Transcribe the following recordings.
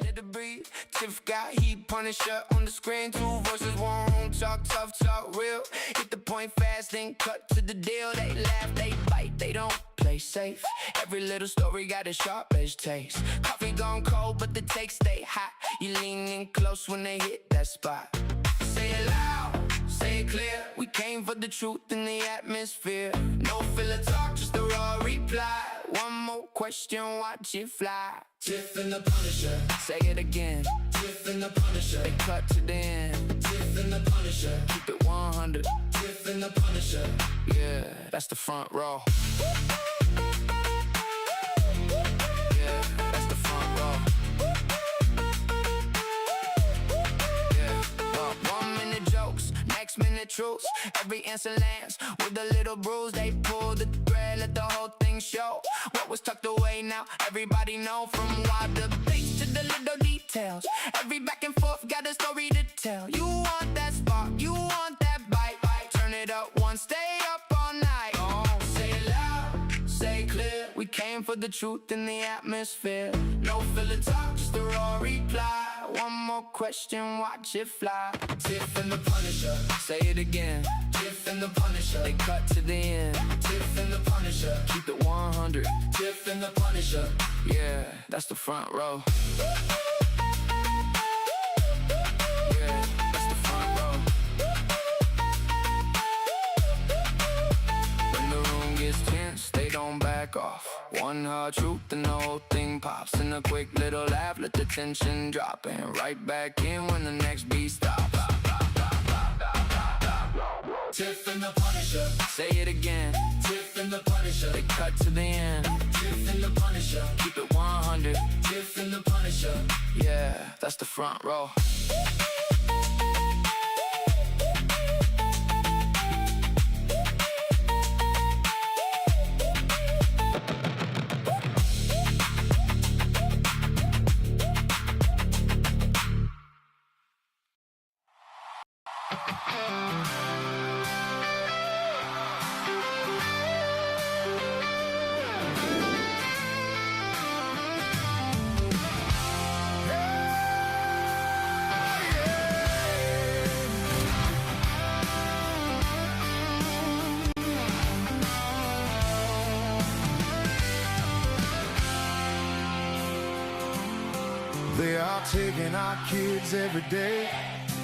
let it breathe. Tiff got heat, Punisher on the screen. Two voices, one talk tough, talk real. Hit the point fast, then cut to the deal. They laugh, they bite, they don't play safe. Every little story got a sharp-edged taste. Coffee gone cold, but the takes stay hot. You lean in close when they hit that spot. Say it loud, say it clear. We came for the truth in the atmosphere. No filler talk, just a raw reply. One more question, watch it fly. Tiff and the Punisher. Say it again. Tiff and the Punisher. They cut to the end. Tiff and the Punisher. Keep it 100. Tiff and the Punisher. Yeah, that's the front row. Yeah, that's the front row. Yeah, 1 minute jokes, next minute truths. Every answer lands with a little bruise. They pull the thread, let the whole thing show. What was tucked away now, everybody know. From wild debates to the little details. Every back and forth got a story to tell. You want that spark, you want that bite. Turn it up one, stay up all night. Oh, say it loud, say it clear. We came for the truth in the atmosphere. No filler talk, just a raw reply. One more question, watch it fly. Tiff and the Punisher. Say it again. Tiff and the Punisher. They cut to the end. Tiff and the Punisher. Keep it 100. Tiff and the Punisher. Yeah, that's the front row. Yeah, that's the front row. When the room gets tense, they don't back off. One hard truth and the whole thing pops. And a quick little laugh, let the tension drop. And right back in when the next beat stops. Tiff and the Punisher. Say it again. Tiff and the Punisher. They cut to the end. Tiff and the Punisher. Keep it 100. Tiff and the Punisher. Yeah, that's the front row. They are taking our kids every day.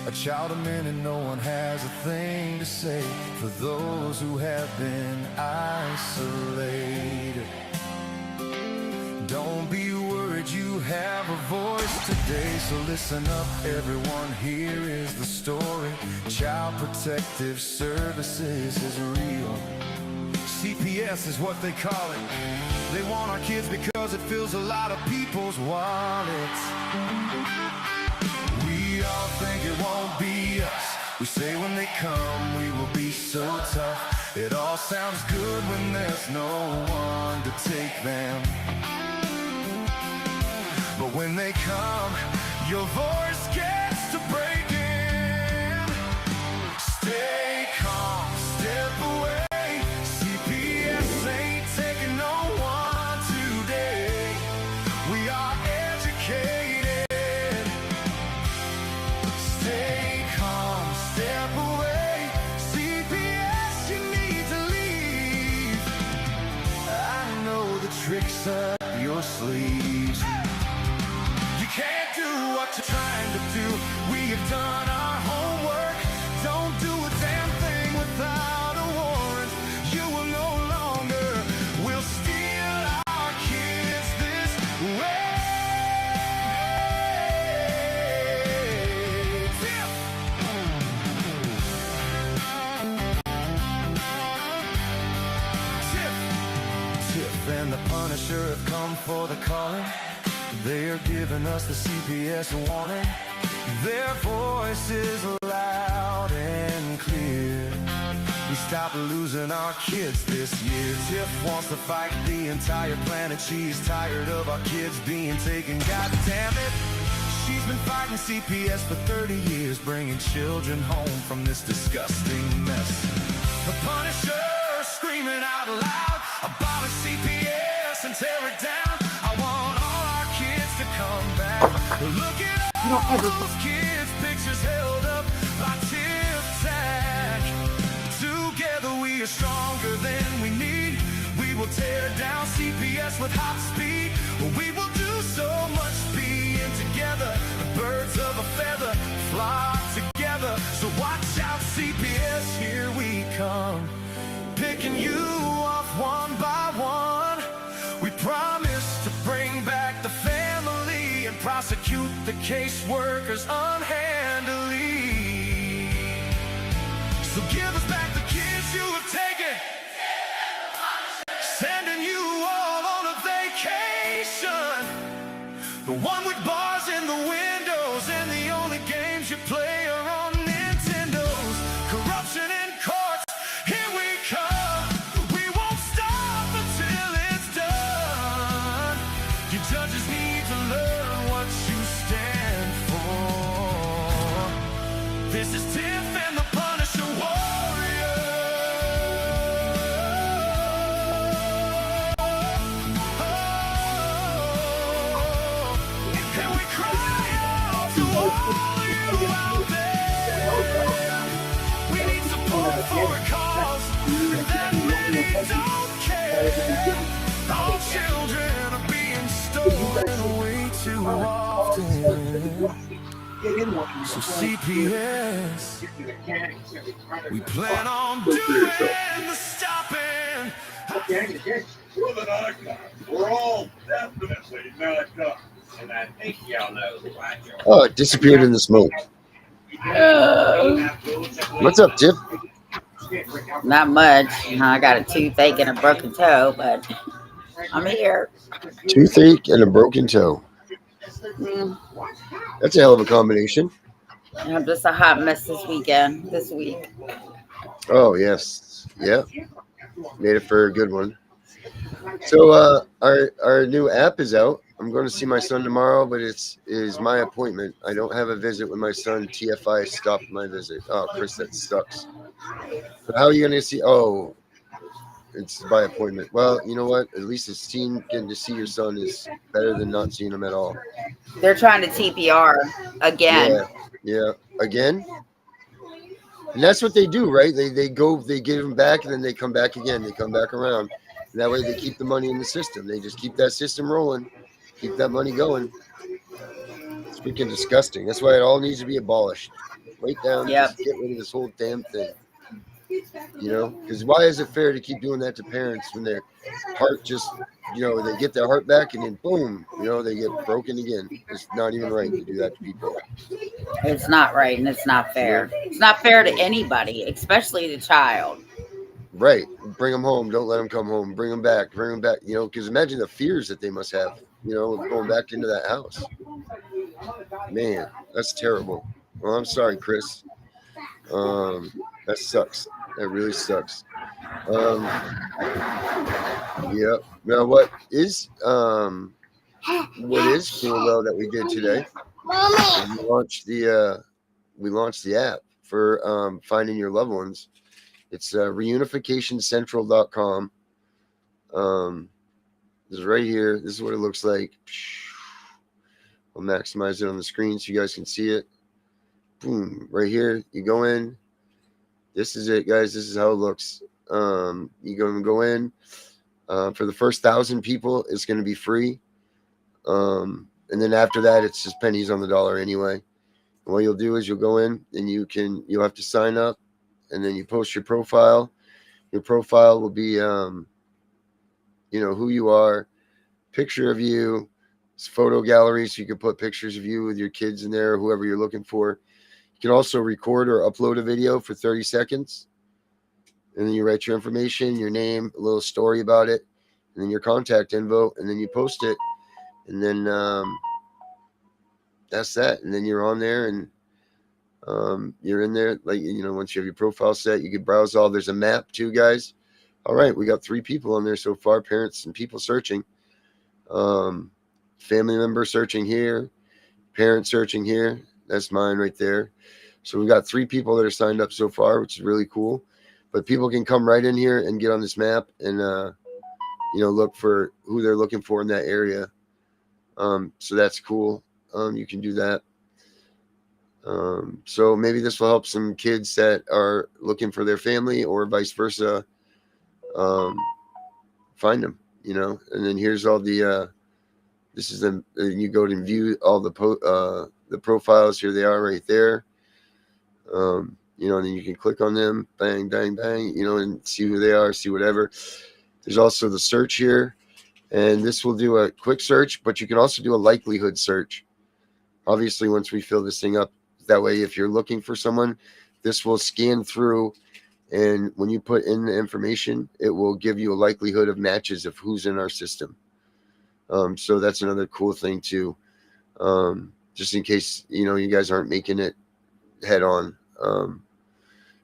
A child a minute, no one has a thing to say. For those who have been isolated, don't be worried, you have a voice today. So listen up everyone, here is the story. Child Protective Services is real. CPS is what they call it. They want our kids because it fills a lot of people's wallets. We all think it won't be us. We say when they come we will be so tough. It all sounds good when there's no one to take them. But when they come, your voice gets to breaking. Stay calm, step away. CPS ain't taking no one today. We are educated. Stay calm, step away. CPS, you need to leave. I know the tricks up your sleeves. You can't do what you're trying to do. We have done our homework. Don't do a damn thing without a warrant. You will no longer will steal our kids this way. Tiff and the Punisher have come for the calling. They are giving us the CPS warning. Their voice is loud and clear. We stop losing our kids this year. Tiff wants to fight the entire planet. She's tired of our kids being taken. God damn it. She's been fighting CPS for 30 years, bringing children home from this disgusting mess. The Punisher screaming out loud, abolish CPS and tear it down. I want all our kids to come back. Look at You don't ever. those kids' pictures held up by Tiff Together we are stronger than we need. We will tear down CPS with hot speed. We will do so much being together. The birds of a feather flock together. So watch out, CPS, here we come. Picking you off one by one. We promise to bring back the family and prosecute the caseworkers unhandily. So give us back the kids you have taken. Sending you all on a vacation. The one with bars in the windows and the only games you play are on Nintendos. Corruption in courts, here we come. We won't stop until it's done. You judges need to learn what you stand for. This is Tiff and the Punisher warrior. And we cry out to all you out there. We need support for a cause that many don't care. Our children are being stolen away too often. So CPS, we plan on doing the stopping. We're the knocked up. We're all definitely knocked up. And I think y'all know why. Oh, it disappeared in the smoke. What's up, Tiff? Not much. I got a toothache and a broken toe, but I'm here. Toothache and a broken toe. Mm, That's a hell of a combination. I'm just a hot mess this week. Oh, yes. Yeah. Made it for a good one. So our new app is out. I'm going to see my son tomorrow, but it is my appointment. I don't have a visit with my son. TFI stopped my visit. Oh, Chris, that sucks. But how are you going to see? Oh, it's by appointment. Well, you know what? At least getting to see your son is better than not seeing him at all. They're trying to TPR again. Yeah. Again? And that's what they do, right? They give them back, and then they come back again. They come back around. And that way they keep the money in the system. They just keep that system rolling. Keep that money going. It's freaking disgusting. That's why it all needs to be abolished. Wait down. Yep. Just get rid of this whole damn thing. You know? Because why is it fair to keep doing that to parents when their heart just, they get their heart back and then boom, they get broken again. It's not even right to do that to people. It's not right, and it's not fair. It's not fair to anybody, especially the child. Right. Bring them home. Don't let them come home. Bring them back. Because imagine the fears that they must have, going back into that house. Man, that's terrible. Well, I'm sorry, Chris. That sucks. That really sucks. Yep. Now, what is cool though that we did today? We launched the app for finding your loved ones. It's reunificationcentral.com. This is right here. This is what it looks like. I'll maximize it on the screen so you guys can see it. Boom, right here. You go in. This is it, guys. This is how it looks. You go in. For the first 1,000 people, it's going to be free. And then after that, it's just pennies on the dollar anyway. And what you'll do is you'll go in and you'll have to sign up, and then you post your profile. Your profile will be, who you are, picture of you, photo gallery, so you can put pictures of you with your kids in there, or whoever you're looking for. You can also record or upload a video for 30 seconds. And then you write your information, your name, a little story about it, and then your contact info, and then you post it. And then that's that. And then you're on there, and you're in there. Like, once you have your profile set, you can browse all. There's a map too, guys. All right, we got 3 people on there so far, parents and people searching. Family member searching here, parent searching here. That's mine right there. So we've got 3 people that are signed up so far, which is really cool. But people can come right in here and get on this map and, look for who they're looking for in that area. So that's cool. you can do that. So maybe this will help some kids that are looking for their family, or vice versa, find them, you know. And then here's all the this is the you go and view all the profiles. Here they are right there. You know, and then you can click on them, bang, bang, bang, you know, and see who they are, see whatever. There's also the search here, and this will do a quick search, but you can also do a likelihood search. Obviously, once we fill this thing up, that way, if you're looking for someone, this will scan through, and when you put in the information, it will give you a likelihood of matches of who's in our system. So that's another cool thing too, just in case, you know, you guys aren't making it head on.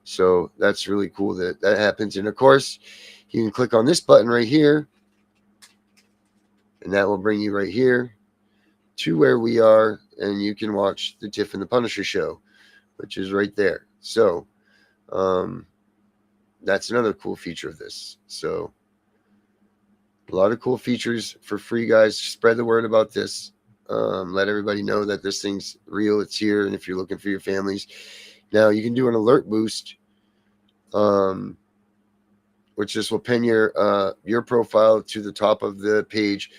So that's really cool that that happens. And of course, you can click on this button right here, and that will bring you right here to where we are, and you can watch the Tiff and the Punisher show, which is right there. So that's another cool feature of this. So a lot of cool features for free, guys. Spread the word about this. Let everybody know that this thing's real, it's here, and if you're looking for your families. Now you can do an alert boost, which just will pin your profile to the top of the page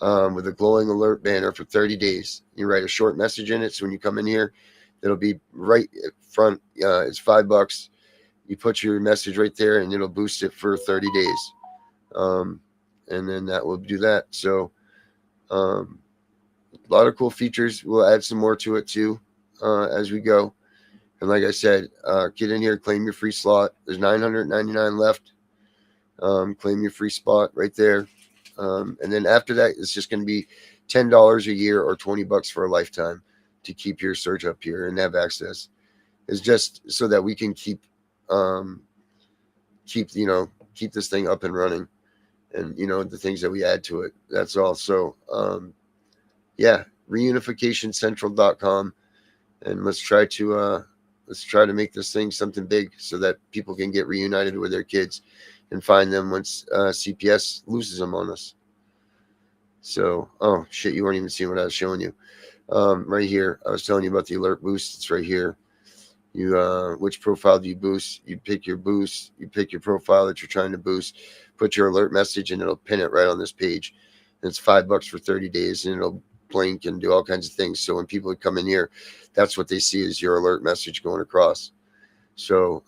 with a glowing alert banner for 30 days. You write a short message in it, so when you come in here, it'll be right front. It's $5. You put your message right there, and it'll boost it for 30 days. And then that will do that. So a lot of cool features. We'll add some more to it too as we go. And like I said, get in here, claim your free slot. There's 999 left. Claim your free spot right there. And then after that, it's just going to be $10 a year or $20 for a lifetime to keep your search up here and have access. It's just so that we can keep this thing up and running, and, you know, the things that we add to it. That's all. So, yeah, reunificationcentral.com, and let's try to make this thing something big so that people can get reunited with their kids and find them once CPS loses them on us. So, oh shit, you weren't even seeing what I was showing you. Right here, I was telling you about the alert boost. It's right here. You which profile do you boost? You pick your boost. You pick your profile that you're trying to boost. Put your alert message, and it'll pin it right on this page. And it's $5 for 30 days, and it'll blink and do all kinds of things. So when people come in here, that's what they see is your alert message going across. So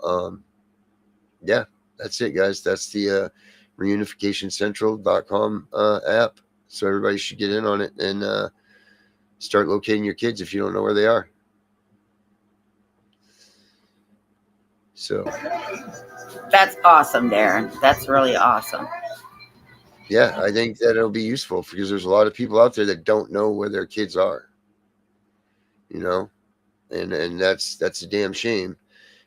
yeah, that's it, guys. That's the reunificationcentral.com app. So everybody should get in on it and start locating your kids if you don't know where they are. So That's awesome, Darren. That's really awesome. yeah, I think that it'll be useful because there's a lot of people out there that don't know where their kids are, you know, and that's a damn shame.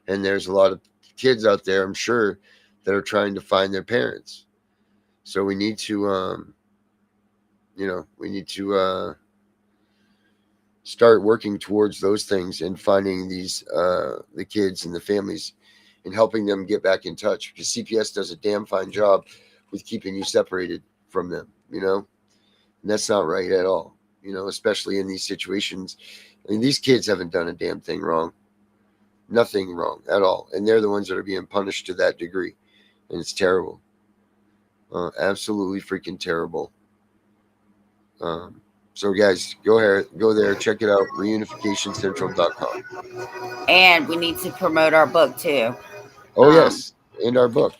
And there's a lot of kids out there, I'm sure, that are trying to find their parents. So we need to, start working towards those things and finding these, the kids and the families and helping them get back in touch, because CPS does a damn fine job with keeping you separated from them, you know, and that's not right at all, you know, especially in these situations. I mean, these kids haven't done a damn thing wrong, nothing wrong at all. And they're the ones that are being punished to that degree. And it's terrible. Absolutely freaking terrible. So guys, go there, check it out, reunificationcentral.com. And we need to promote our book too. Oh yes, and our book.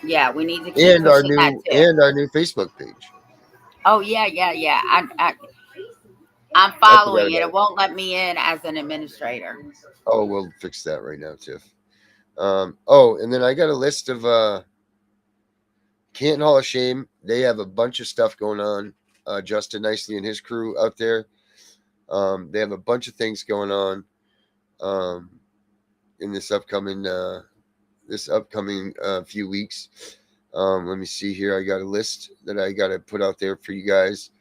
Yeah, we need to keep And our pushing that new too. Facebook page. Oh yeah. I'm I forgot following it. about It it. won't let me in as an administrator. Oh, we'll fix that right now, Tiff. Oh, and then I got a list of Canton Hall of Shame. They have a bunch of stuff going on. Justin Nicely and his crew out there. They have a bunch of things going on in this upcoming few weeks. Let me see here. I got a list that I got to put out there for you guys.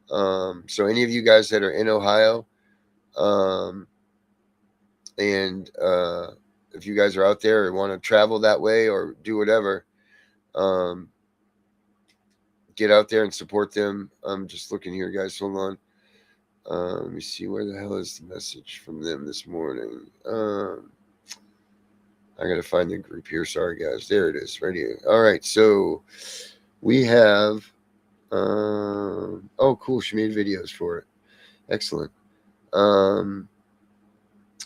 So any of you guys that are in Ohio, and if you guys are out there or want to travel that way or do whatever, get out there and support them. I'm just looking here, guys. Hold Let me see, where the hell is the message from them this morning? I gotta find the group here. Sorry, guys. There it is, right here. All right, so we have. Oh, cool. She made videos for it. Excellent.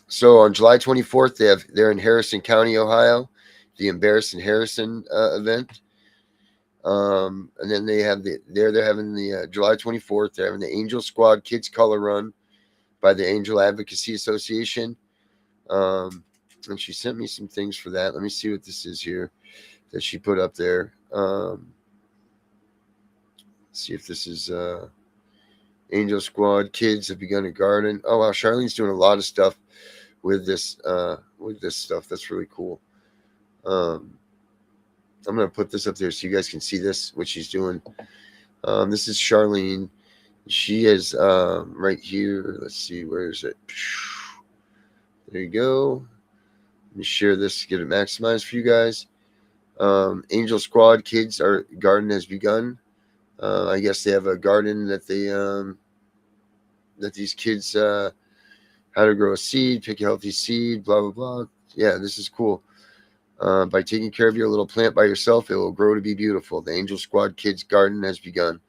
So on July 24th, they're in Harrison County, Ohio, the Embarrassing Harrison event. And then they're having the July 24th. They're having the Angel Squad Kids Color Run by the Angel Advocacy Association. And she sent me some things for that. Let me see what this is here that she put up there. See if this is Angel Squad Kids have begun a garden. Oh wow, Charlene's doing a lot of stuff with this stuff. That's really cool. I'm gonna put this up there so you guys can see this, what she's doing. This is Charlene. She is right here. Let's see, where is it? There you go. Let me share this, get it maximized for you guys. Angel Squad Kids garden has begun. I guess they have a garden that that these kids how to grow a seed, pick a healthy seed, blah blah blah. Yeah, this is cool. By taking care of your little plant by yourself, it will grow to be beautiful. The Angel Squad Kids garden has begun.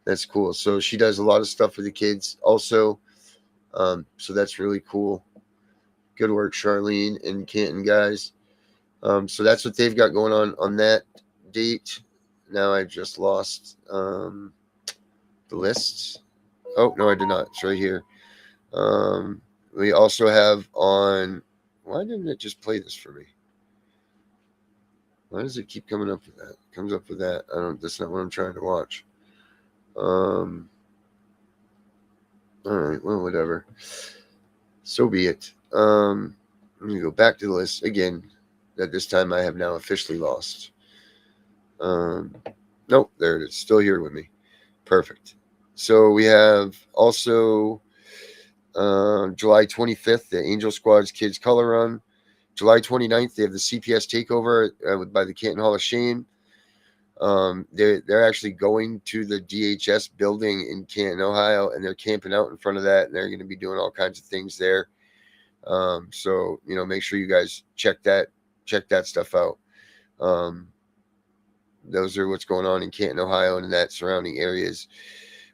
That's cool. So she does a lot of stuff for the kids also. So that's really cool. Good work, Charlene and Canton, guys. So that's what they've got going on that date. Now I just lost the list. Oh, no, I did not. It's right here. We also have on... Why didn't it just play this for me? Why does it keep coming up with that? It comes up with that. That's not what I'm trying to watch. All right, well, whatever. So be it. Let me go back to the list again. That this time I have now officially lost. Nope, there it is. Still here with me. Perfect. So we have also July 25th, the Angel Squad's Kids Color Run. July 29th, they have the CPS takeover by the Canton Hall of Shame. They're actually going to the DHS building in Canton, Ohio, and they're camping out in front of that, and they're going to be doing all kinds of things there. So make sure you guys check that stuff out. Those are what's going on in Canton, Ohio, and that surrounding areas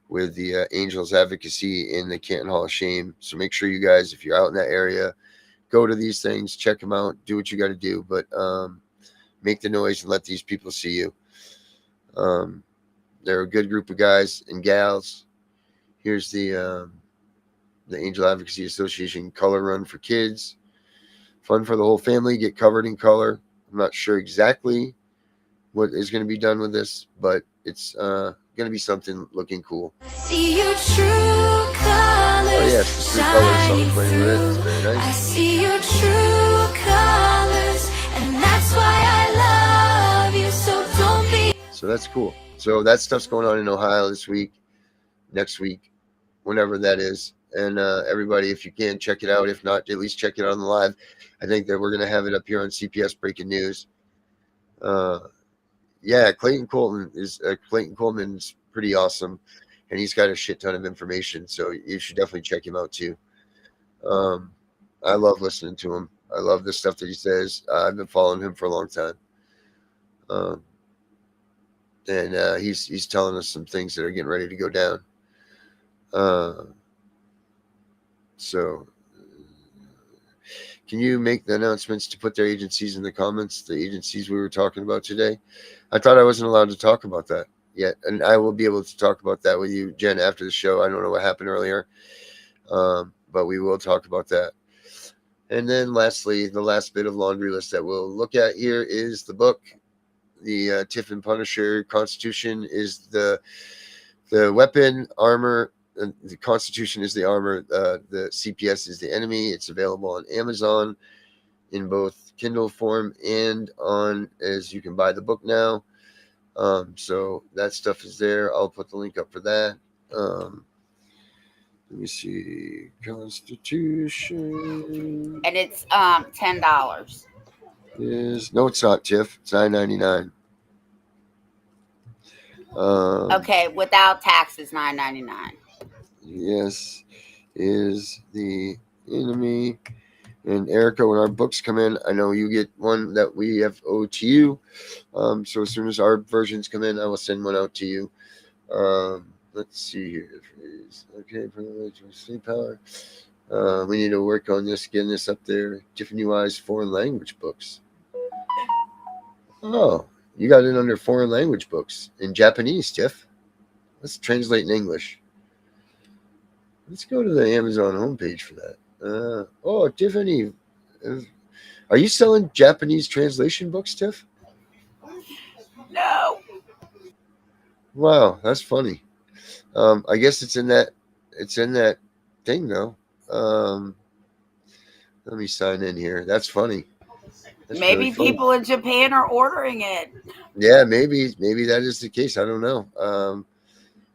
with the Angels Advocacy in the Canton Hall of Shame. So make sure you guys, if you're out in that area, go to these things, check them out, do what you got to do, but make the noise and let these people see you. They're a good group of guys and gals. Here's the Angel Advocacy Association Color Run for kids. Fun for the whole family. Get covered in color. I'm not sure exactly what is going to be done with this, but it's going to be something looking cool. See your true colors. Oh yes, the 3 colors song playing with it. It's very nice. I see your true colors, and that's why I love you. So don't be. So that's cool. So that stuff's going on in Ohio this week, next week, whenever that is. And everybody, if you can, check it out. If not, at least check it out on the live. I think that we're going to have it up here on CPS Breaking News. Yeah, Clayton Coleman's pretty awesome, and he's got a shit ton of information. So you should definitely check him out too. I love listening to him. I love the stuff that he says. I've been following him for a long time. And he's telling us some things that are getting ready to go down. So can you make the announcements to put their agencies in the comments, the agencies we were talking about today? I thought I wasn't allowed to talk about that yet, and I will be able to talk about that with you, Jen, after the show. I don't know what happened earlier, but we will talk about that. And then lastly, the last bit of laundry list that we'll look at here is the book. The Tiff and Punisher. Constitution is the weapon, armor. The Constitution is the armor. The CPS is the enemy. It's available on Amazon in both Kindle form and as you can buy the book now. So that stuff is there. I'll put the link up for that. Let me see. Constitution. And it's $10. No, it's not, Tiff. It's $9.99. Okay, without taxes, $9.99. Yes, is the enemy. And Erica, when our books come in, I know you get one that we have owed to you. So as soon as our versions come in, I will send one out to you. Let's see here. Okay, privilege or sleep power. We need to work on this, getting this up there. Tiffany Wise foreign language books. Oh, you got it under foreign language books in Japanese, Tiff. Let's translate in English. Let's go to the Amazon homepage for that. Oh, Tiffany, are you selling Japanese translation books, Tiff? No. Wow, that's funny. I guess it's in that thing though. Let me sign in here. That's funny. That's really Maybe funny. people in Japan are ordering it. Yeah, maybe that is the case. I don't know.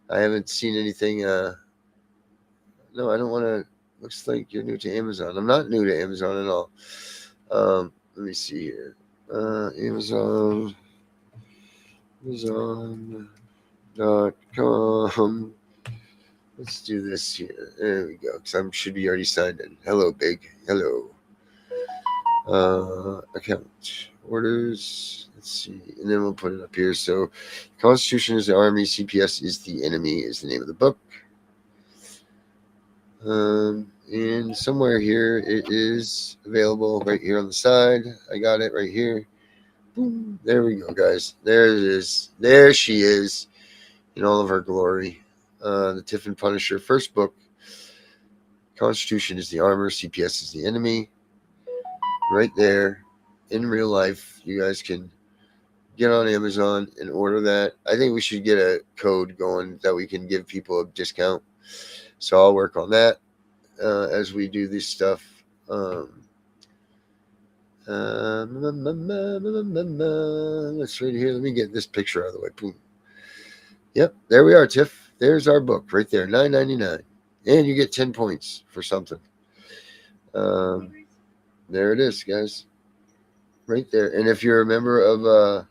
I haven't seen anything. No, I don't want to. Looks like you're new to Amazon. I'm not new to Amazon at all. Let me see here. Amazon. Amazon.com. Let's do this here. There we go. Because I should be already signed in. Hello, Big. Hello. Account. Orders. Let's see. And then we'll put it up here. So, Constitution is the Army. CPS is the enemy, is the name of the book. And somewhere here it is available right here on the side. I got it right here. Boom. There we go, guys. There it is. There she is in all of her glory. The Tiff and Punisher first book. Constitution is the armor. CPS is the enemy. Right there in real life. You guys can get on Amazon and order that. I think we should get a code going that we can give people a discount. So I'll work on that as we do this stuff. Let's right here. Let me get this picture out of the way. Boom. Yep, there we are, Tiff. There's our book right there, $9.99, and you get 10 points for something. There it is, guys, right there. And if you're a member of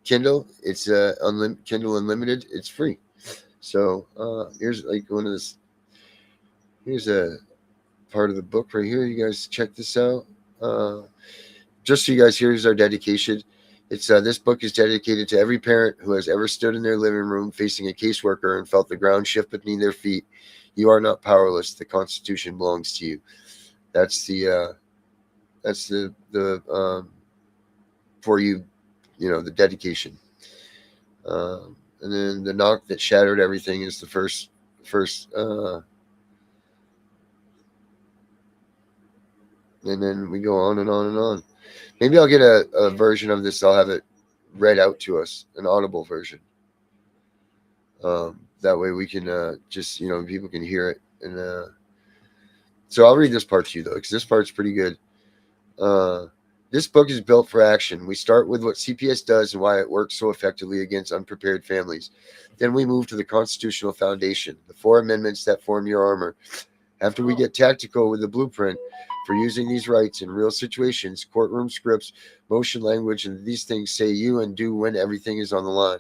Kindle, it's Kindle Unlimited. It's free. So here's like one of this. Here's a part of the book right here. You guys check this out. Just so you guys, here's our dedication. It's this book is dedicated to every parent who has ever stood in their living room facing a caseworker and felt the ground shift beneath their feet. You are not powerless. The Constitution belongs to you. That's the for you, the dedication. And then the knock that shattered everything is the first. And then we go on and on and on. Maybe I'll get a version of this. I'll have it read out to us, an audible version. That way we can just, people can hear it. And so I'll read this part to you, though, because this part's pretty good. This book is built for action. We start with what CPS does and why it works so effectively against unprepared families. Then we move to the constitutional foundation, the 4 amendments that form your armor. After we get tactical with the blueprint for using these rights in real situations, courtroom scripts, motion language, and these things say you and do when everything is on the line.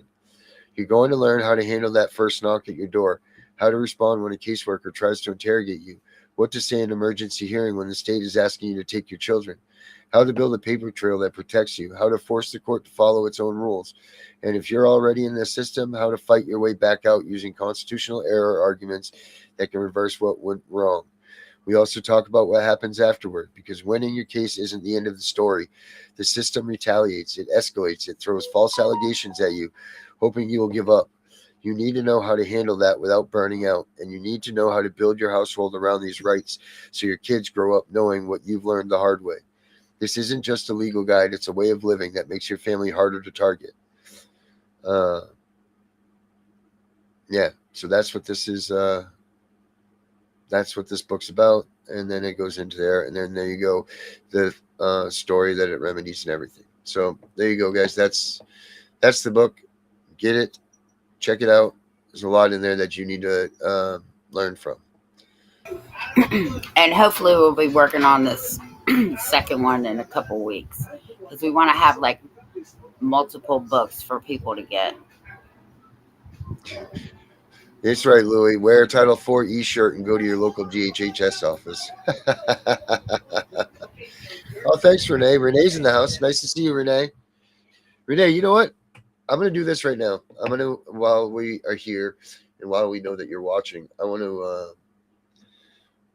You're going to learn how to handle that first knock at your door, how to respond when a caseworker tries to interrogate you, what to say in an emergency hearing when the state is asking you to take your children, how to build a paper trail that protects you, how to force the court to follow its own rules, and if you're already in the system, how to fight your way back out using constitutional error arguments that can reverse what went wrong. We also talk about what happens afterward, because winning your case isn't the end of the story. The system retaliates, it escalates, it throws false allegations at you, hoping you will give up. You need to know how to handle that without burning out, and you need to know how to build your household around these rights so your kids grow up knowing what you've learned the hard way. This isn't just a legal guide, it's a way of living that makes your family harder to target. Yeah, so that's what this is. That's what this book's about, and then it goes into there, and then there you go, the story that it remedies and everything. So there you go, guys. That's the book. Get it, check it out. There's a lot in there that you need to learn from. And hopefully we'll be working on this second one in a couple weeks, because we want to have like multiple books for people to get. That's right, Louie. Wear a Title IV e-shirt and go to your local GHHS office. Oh, thanks, Renee. Renee's in the house. Nice to see you, Renee. Renee, you know what? I'm going to do this right now. I'm going to, while we are here and while we know that you're watching, I want to,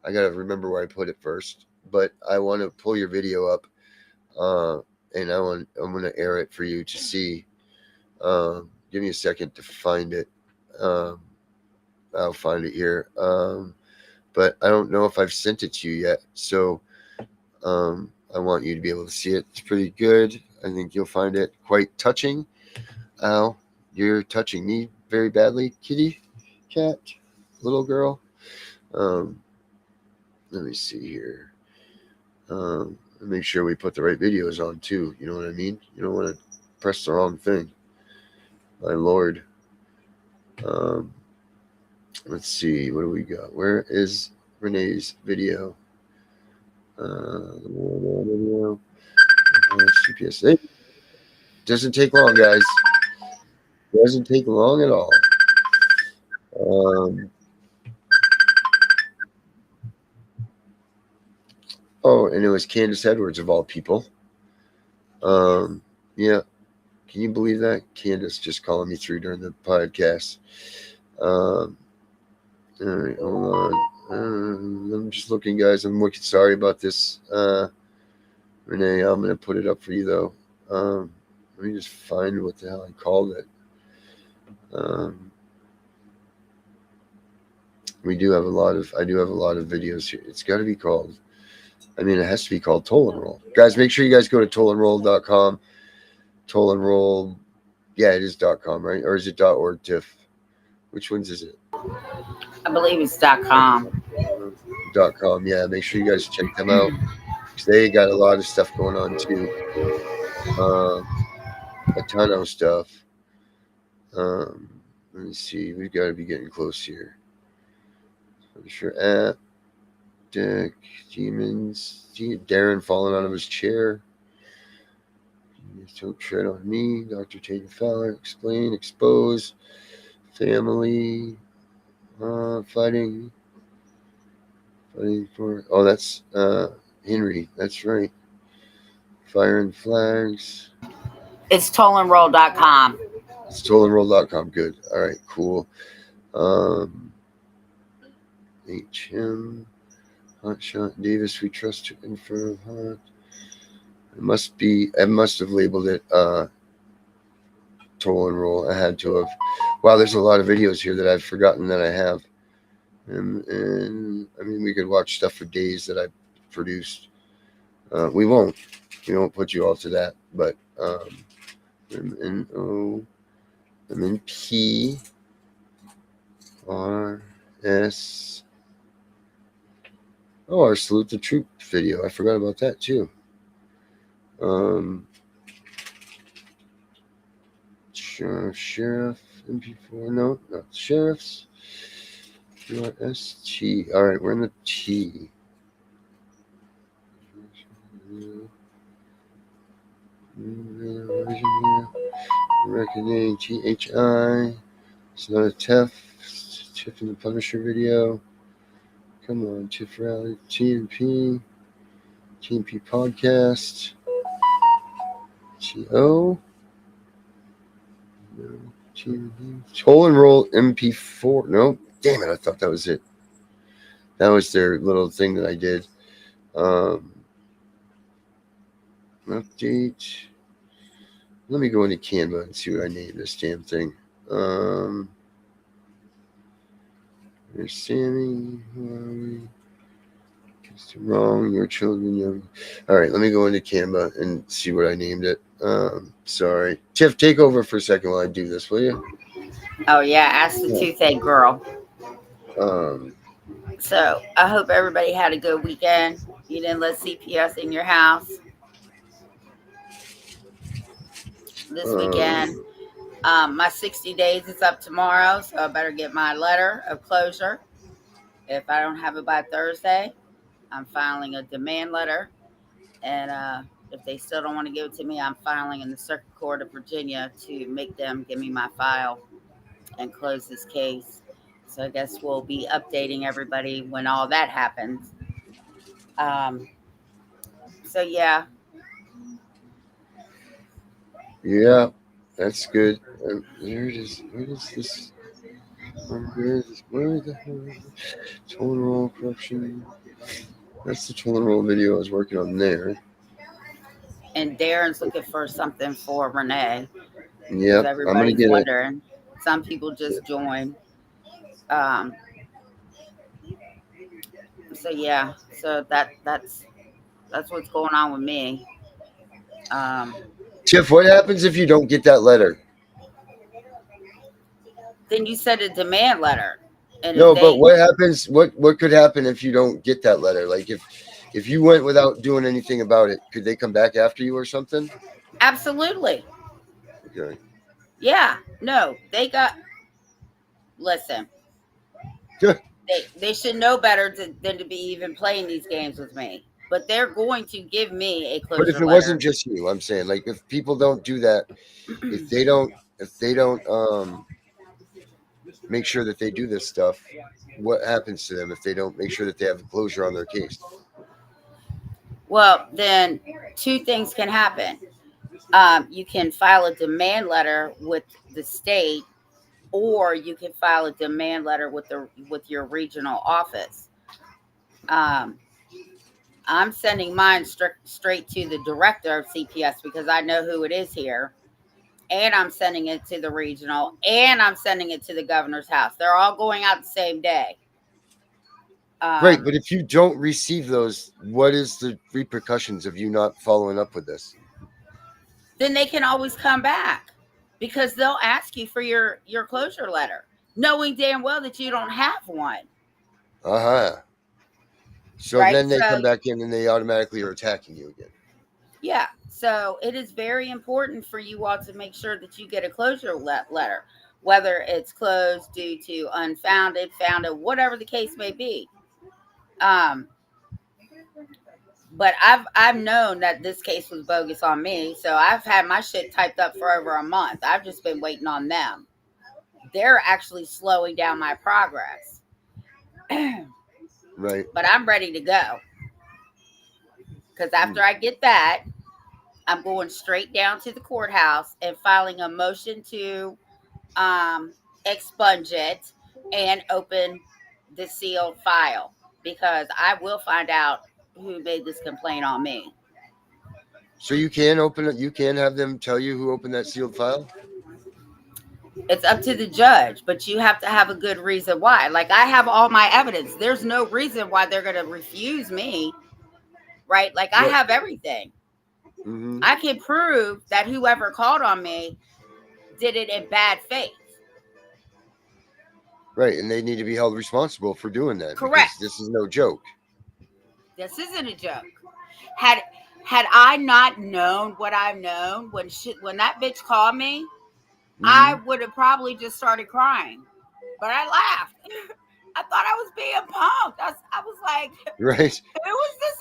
I got to remember where I put it first, but I want to pull your video up, and I'm going to air it for you to see. Give me a second to find it. I'll find it here. But I don't know if I've sent it to you yet. So, I want you to be able to see it. It's pretty good. I think you'll find it quite touching. Ow, you're touching me very badly, kitty, cat, little girl. Let me see here. Make sure we put the right videos on too. You know what I mean? You don't want to press the wrong thing. My Lord. Let's see. What do we got? Where is Renee's video? CPS. It doesn't take long, guys. It doesn't take long at all. Oh, and it was Candace Edwards of all people. Yeah. Can you believe that? Candace just calling me through during the podcast. All right, hold on. I'm just looking, guys. I'm looking. Sorry about this, Renee. I'm gonna put it up for you though. Let me just find what the hell I called it. We do have a lot of. I do have a lot of videos here. It's got to be called. I mean, it has to be called Toll and Roll. Guys, make sure you guys go to tollandroll.com. Toll and Roll. Yeah, it is .com, right? Or is it .org, Tiff? Which ones is it? I believe it's .com. .com. Yeah, make sure you guys check them out. They got a lot of stuff going on too. A ton of stuff. Let me see. We've got to be getting close here. Punisher app. Deck. Demons. Darren falling out of his chair. Don't tread on me. Dr. Tatum Fowler. Explain. Expose. Family. Fighting for. Oh, that's Henry. That's right. Fire and Flags. It's tollandroll.com. It's tollandroll.com. Good. All right. Cool. HM. Hotshot Davis. We trust to Inferno Hot. It must be. I must have labeled it Toll and Roll. I had to have. Wow, there's a lot of videos here that I've forgotten that I have. And I mean, we could watch stuff for days that I've produced. We won't put you all to that, but MNO, MNP, RS. Oh, our Salute the Troop video. I forgot about that too. Sheriff, MP4. No, not sheriffs. ST. All right, we're in the T. Reckoning THI. It's not a Tiff and The Punisher video. Come on, Tiff Rally. TNP podcast. TO. Toll and Roll MP4. Nope. Damn it, I thought that was it. That was their little thing that I did. Update. Let me go into Canva and see what I named this damn thing. There's Sammy. Who are we? It's wrong. Your children young. All right, let me go into Canva and see what I named it. Sorry. Tiff, take over for a second while I do this, will you? Oh, yeah. Ask the toothache girl. Um, So I hope everybody had a good weekend. You didn't let CPS in your house this weekend. My 60 days is up tomorrow, so I better get my letter of closure. If I don't have it by Thursday, I'm filing a demand letter. And if they still don't want to give it to me, I'm filing in the Circuit Court of Virginia to make them give me my file and close this case. So I guess we'll be updating everybody when all that happens. So yeah. Yeah, that's good. Where is this? Where the hell is it? Total corruption. That's the total video I was working on there. And Darren's looking for something for Renee. Yep, I'm gonna Everybody's get it. wondering. Some people just join. So yeah. So that's what's going on with me. Tiff, what happens if you don't get that letter? Then you send a demand letter. And No, but what happens? What could happen if you don't get that letter? Like if you went without doing anything about it, could they come back after you or something? Absolutely. Okay. Yeah. No, they got. Listen. They should know better than to be even playing these games with me. But they're going to give me a closure But if it letter. wasn't just you, I'm saying, like, if people don't do that, if they don't make sure that they do this stuff, what happens to them if they don't make sure that they have a closure on their case? Well, then two things can happen. You can file a demand letter with the state, or you can file a demand letter with your regional office. I'm sending mine straight to the director of CPS because I know who it is here. And I'm sending it to the regional, and I'm sending it to the governor's house. They're all going out the same day. Right, but if you don't receive those, what is the repercussions of you not following up with this? Then they can always come back because they'll ask you for your closure letter, knowing damn well that you don't have one. So right? Then they come back in and they automatically are attacking you again. Yeah. So it is very important for you all to make sure that you get a closure letter, whether it's closed due to unfounded, founded, whatever the case may be. But I've known that this case was bogus on me, so I've had my shit typed up for over a month. I've just been waiting on them. They're actually slowing down my progress. Right. But I'm ready to go. Because after I get that, I'm going straight down to the courthouse and filing a motion to expunge it and open the sealed file, because I will find out who made this complaint on me. So you can open it. You can have them tell you who opened that sealed file. It's up to the judge, but you have to have a good reason why. Like, I have all my evidence. There's no reason why they're going to refuse me, right? Like, I have everything. Mm-hmm. I can prove that whoever called on me did it in bad faith. Right, and they need to be held responsible for doing that. Correct. This is no joke. This isn't a joke. Had I not known what I've known, when that bitch called me, I would have probably just started crying. But I laughed. I thought I was being punked. I was like, right. Who was this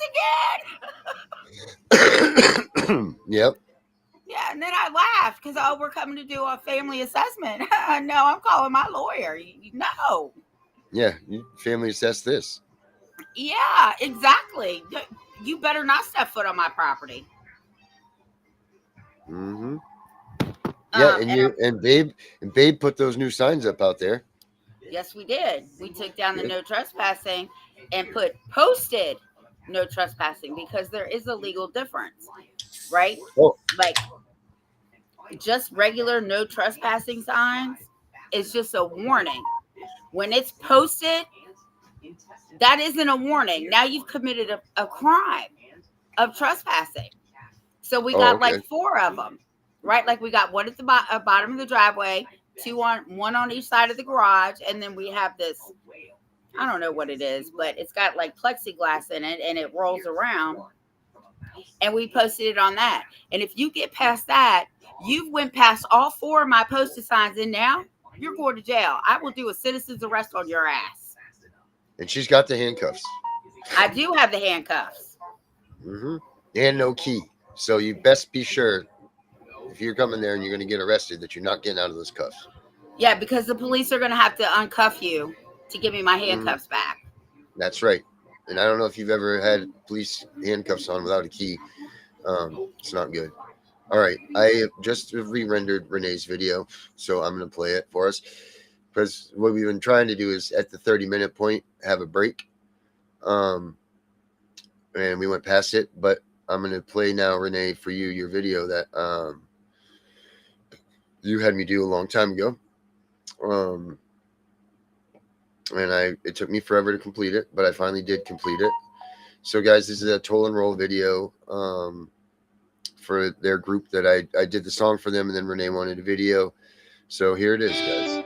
again? Yep. Yeah, and then I laughed because, we're coming to do a family assessment. No, I'm calling my lawyer. No. Yeah, you family assess this. Yeah, exactly. You better not step foot on my property. Mm-hmm. Yeah, and Babe put those new signs up out there. Yes, we did. We took down the no trespassing and posted no trespassing, because there is a legal difference, right? Oh. Like, just regular no trespassing signs is just a warning. When it's posted, that isn't a warning. Now you've committed a crime of trespassing. So we got like 4 of them, right? Like, we got one at the bottom of the driveway, one on each side of the garage, and then we have this, I don't know what it is, but it's got like plexiglass in it and it rolls around. And we posted it on that. And if you get past that, you've went past all 4 of my posted signs, and now you're going to jail. I will do a citizen's arrest on your ass. And she's got the handcuffs. I do have the handcuffs. Mm-hmm. And no key. So you best be sure, if you're coming there and you're going to get arrested, that you're not getting out of those cuffs. Yeah, because the police are going to have to uncuff you to give me my handcuffs back. That's right. And I don't know if you've ever had police handcuffs on without a key. It's not good. All right. I just re-rendered Renee's video, so I'm going to play it for us. Because what we've been trying to do is at the 30-minute point, have a break. And we went past it, but I'm going to play now, Renee, for you, your video that you had me do a long time ago. And it took me forever to complete it, but I finally did complete it. So guys, this is a toll and roll video for their group that I did the song for them, and then Renee wanted a video. So here it is, guys.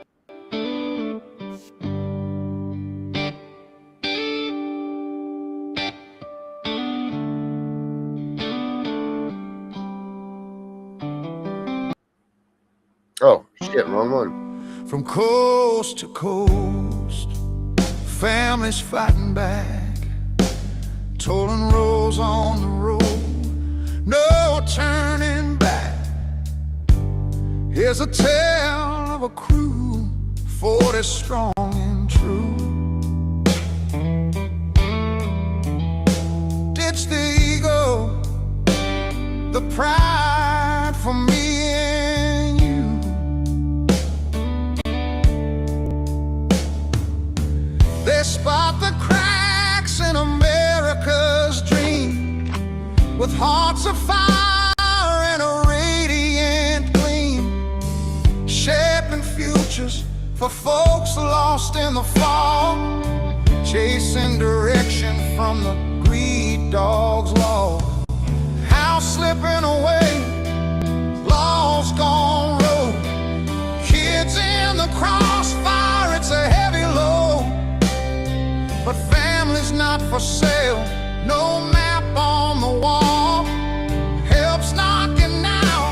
Oh shit, wrong one. From coast to coast, families fighting back, tolling rolls on the road, no turning back. Here's a tale of a crew, 40 strong and true. Ditch the ego, the pride for me and you. They spot the cracks in America's dream, with hearts of fire and a radiant gleam, shaping futures for folks lost in the fall, chasing direction from the greed dog's law. House slipping away, laws gone rogue, kids in the crossfire, it's a heavy load. But family's not for sale, no map on the wall, help's knocking now,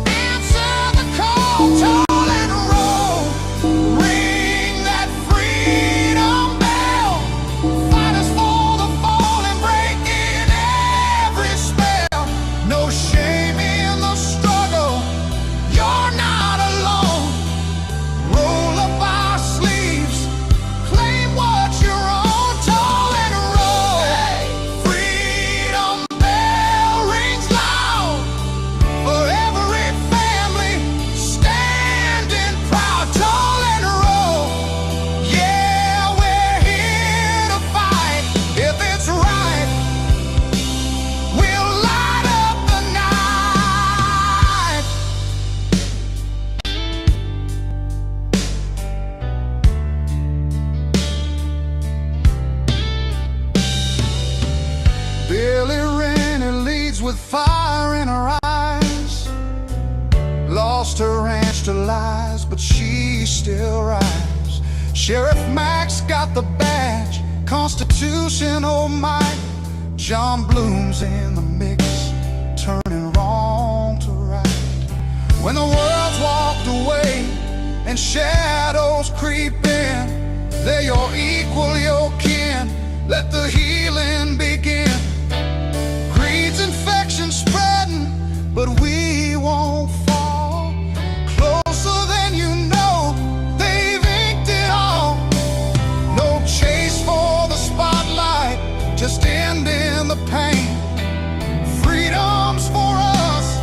answer the call, toll and roll, ring that freedom bell, fighters for the fallen, breaking every spell, no shame in the struggle, you're not alone, roll up our sleeves, claim what you're on, toll and roll, freedom bell rings loud, for every family standing proud, toll and roll, yeah, we're here to fight, if it's right, we'll light up the night. Billy Rennie leads with fire in her eyes, lost her ranch to lies, but she still rise. Sheriff Max got the badge, constitutional might, John Bloom's in the mix, turning wrong to right. When the world's walked away and shadows creep in, they're your equal, your kin, let the healing begin. Greed's infection spreading, but we won't fall. Closer than you know, they've inked it all. No chase for the spotlight, just ending the pain. Freedom's for us,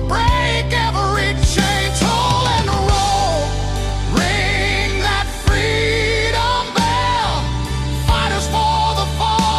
break every chain, toll and roll, ring that freedom bell, fighters for the fall.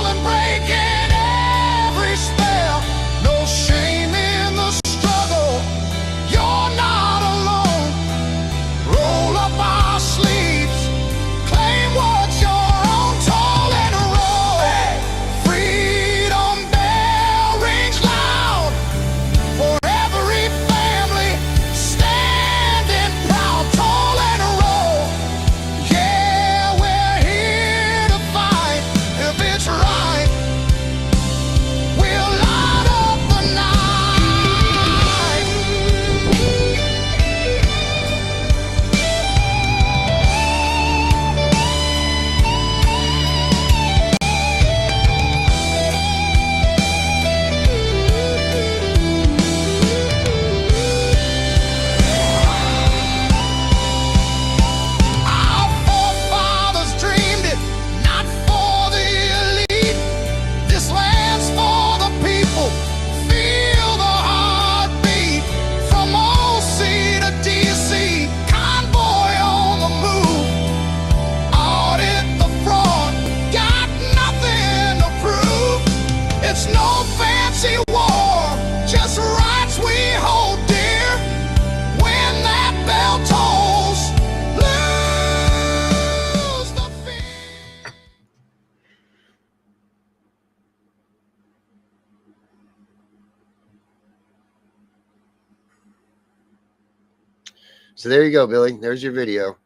So there you go, Billy. There's your video.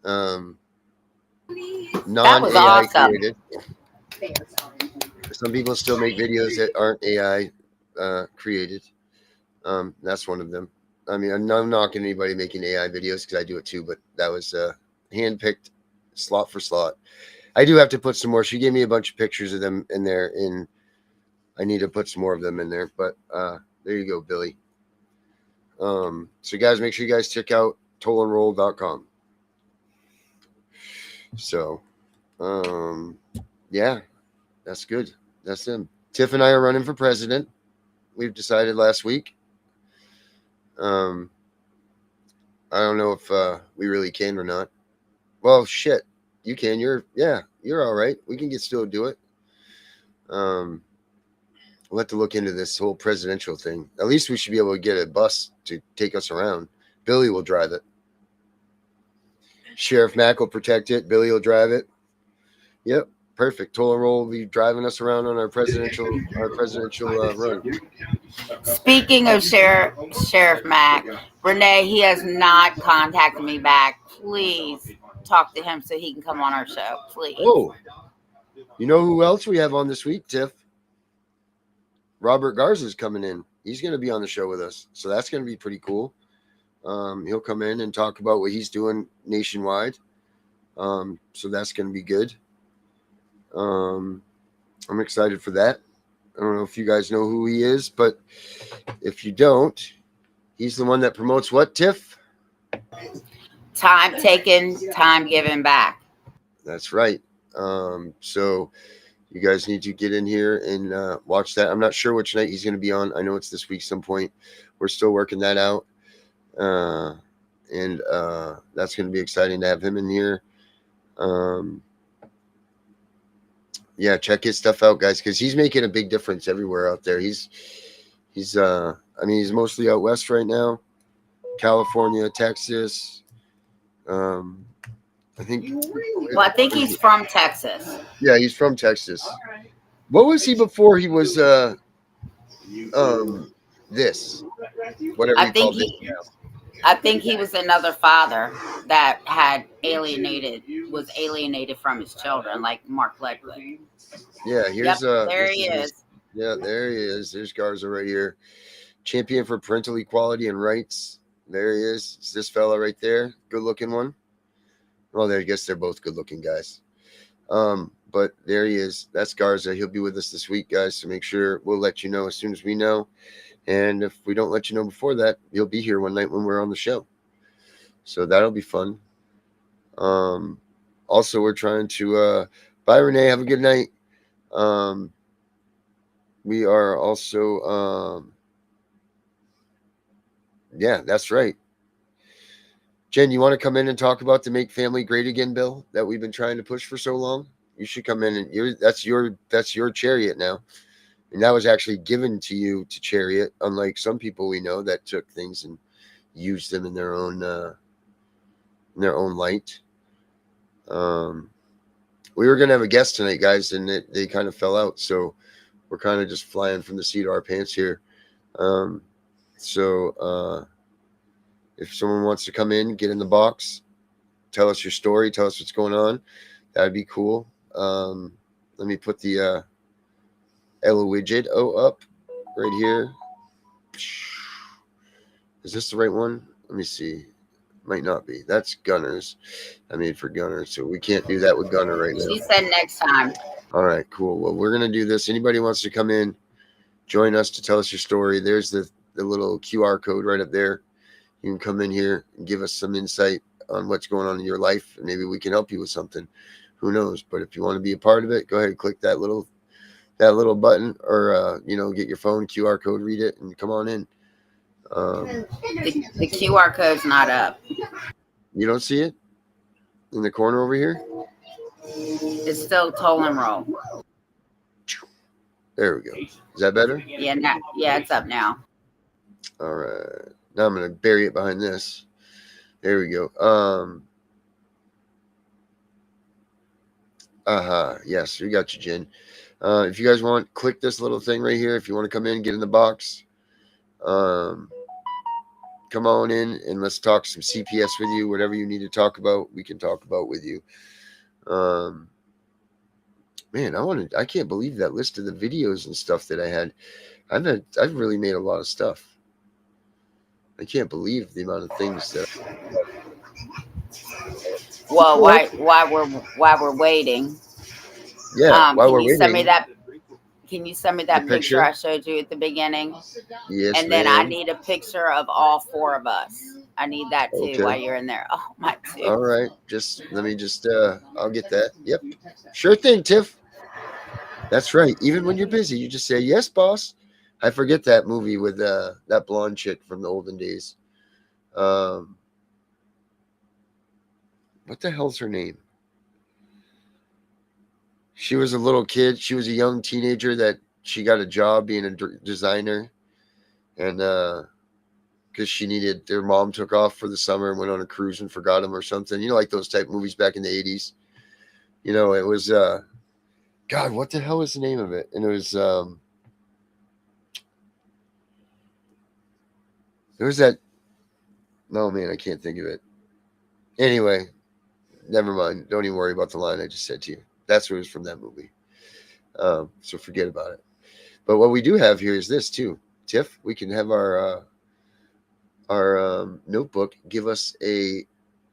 That was Non-AI awesome. created. Some people still make videos that aren't AI created. That's one of them. I mean, I'm not knocking anybody making AI videos because I do it too, but that was handpicked slot for slot. I do have to put some more. She gave me a bunch of pictures of them in there, and I need to put some more of them in there. But there you go, Billy. So guys, make sure you guys check out tollandroll.com. So, yeah, that's good. That's them. Tiff and I are running for president. We've decided last week. I don't know if we really can or not. Well, shit, you can. You're all right. We can still do it. We'll have to look into this whole presidential thing. At least we should be able to get a bus to take us around. Billy will drive it. Sheriff Mack will protect it. Billy will drive it. Yep, perfect. Toll and Roll will be driving us around on our presidential run. Speaking of Sheriff Mack, Renee, he has not contacted me back. Please talk to him so he can come on our show, please. Oh, you know who else we have on this week, Tiff? Robert Garza's coming in. He's going to be on the show with us, so that's going to be pretty cool. He'll come in and talk about what he's doing nationwide. So that's going to be good. I'm excited for that. I don't know if you guys know who he is, but if you don't, he's the one that promotes what, Tiff? Time taken, time given back. That's right. So you guys need to get in here and watch that. I'm not sure which night he's going to be on. I know it's this week some point. We're still working that out. And that's going to be exciting to have him in here. Yeah, check his stuff out, guys, because he's making a big difference everywhere out there. He's mostly out west right now, California, Texas. I think he's from Texas. Yeah, he's from Texas. What was he before he was this? Whatever you call it now. I think he was another father that was alienated from his children, like Mark Ledwood. Yeah, here's there he is. Yeah, there he is. There's Garza right here. Champion for parental equality and rights. There he is. It's this fella right there. Good looking one. Well, I guess they're both good looking guys. But there he is. That's Garza. He'll be with us this week, guys. So make sure we'll let you know as soon as we know. And if we don't let you know before that, you'll be here one night when we're on the show. So that'll be fun. Also, we're trying to bye, Renee. Have a good night. We are also yeah, that's right. Jen, you want to come in and talk about the Make Family Great Again bill that we've been trying to push for so long? You should come in and that's your chariot now. And that was actually given to you to chariot, unlike some people we know that took things and used them in their own light. We were going to have a guest tonight, guys, and they kind of fell out. So we're kind of just flying from the seat of our pants here. So if someone wants to come in, get in the box, tell us your story, tell us what's going on, that'd be cool. Let me put the Ella widget up right here. Is this the right one? Let me see. Might not be. That's Gunners. I made for Gunner, so we can't do that with Gunner right now. She said next time. All right, cool. Well, we're gonna do this. Anybody wants to come in, join us to tell us your story. There's the little QR code right up there. You can come in here and give us some insight on what's going on in your life, and maybe we can help you with something. Who knows? But if you want to be a part of it, go ahead and click that little button, or get your phone QR code, read it, and come on in. The QR code's not up. You don't see it in the corner over here? It's still Toll and Roll. There we go. Is that better? Yeah, it's up now. All right. Now I'm going to bury it behind this. There we go. Yes, we got you, Jen. If you guys want, click this little thing right here. If you want to come in, get in the box. come on in and let's talk some CPS with you. Whatever you need to talk about, we can talk about with you. Man, I can't believe that list of the videos and stuff that I had. I've really made a lot of stuff. I can't believe the amount of things that. Well, while we're waiting, Yeah, while can we're you send me waiting, that? Can you send me the that picture I picture. showed you at the beginning? Yes, And then I ma'am. need a picture of all four of us. I need that too while Okay. you're in there. Oh, my too. All right. Let me I'll get that. Yep. Sure thing, Tiff. That's right. Even when you're busy, you just say, yes, boss. I forget that movie with that blonde chick from the olden days. What the hell's her name? She was a little kid. She was a young teenager that she got a job being a designer. And because she needed, their mom took off for the summer and went on a cruise and forgot him or something. You know, like those type movies back in the 80s. You know, it was, God, what the hell was the name of it? And it was, there was that, no, man, I can't think of it. Anyway, never mind. Don't even worry about the line I just said to you. That's what it was from that movie. So forget about it. But what we do have here is this too. Tiff, we can have our notebook give us a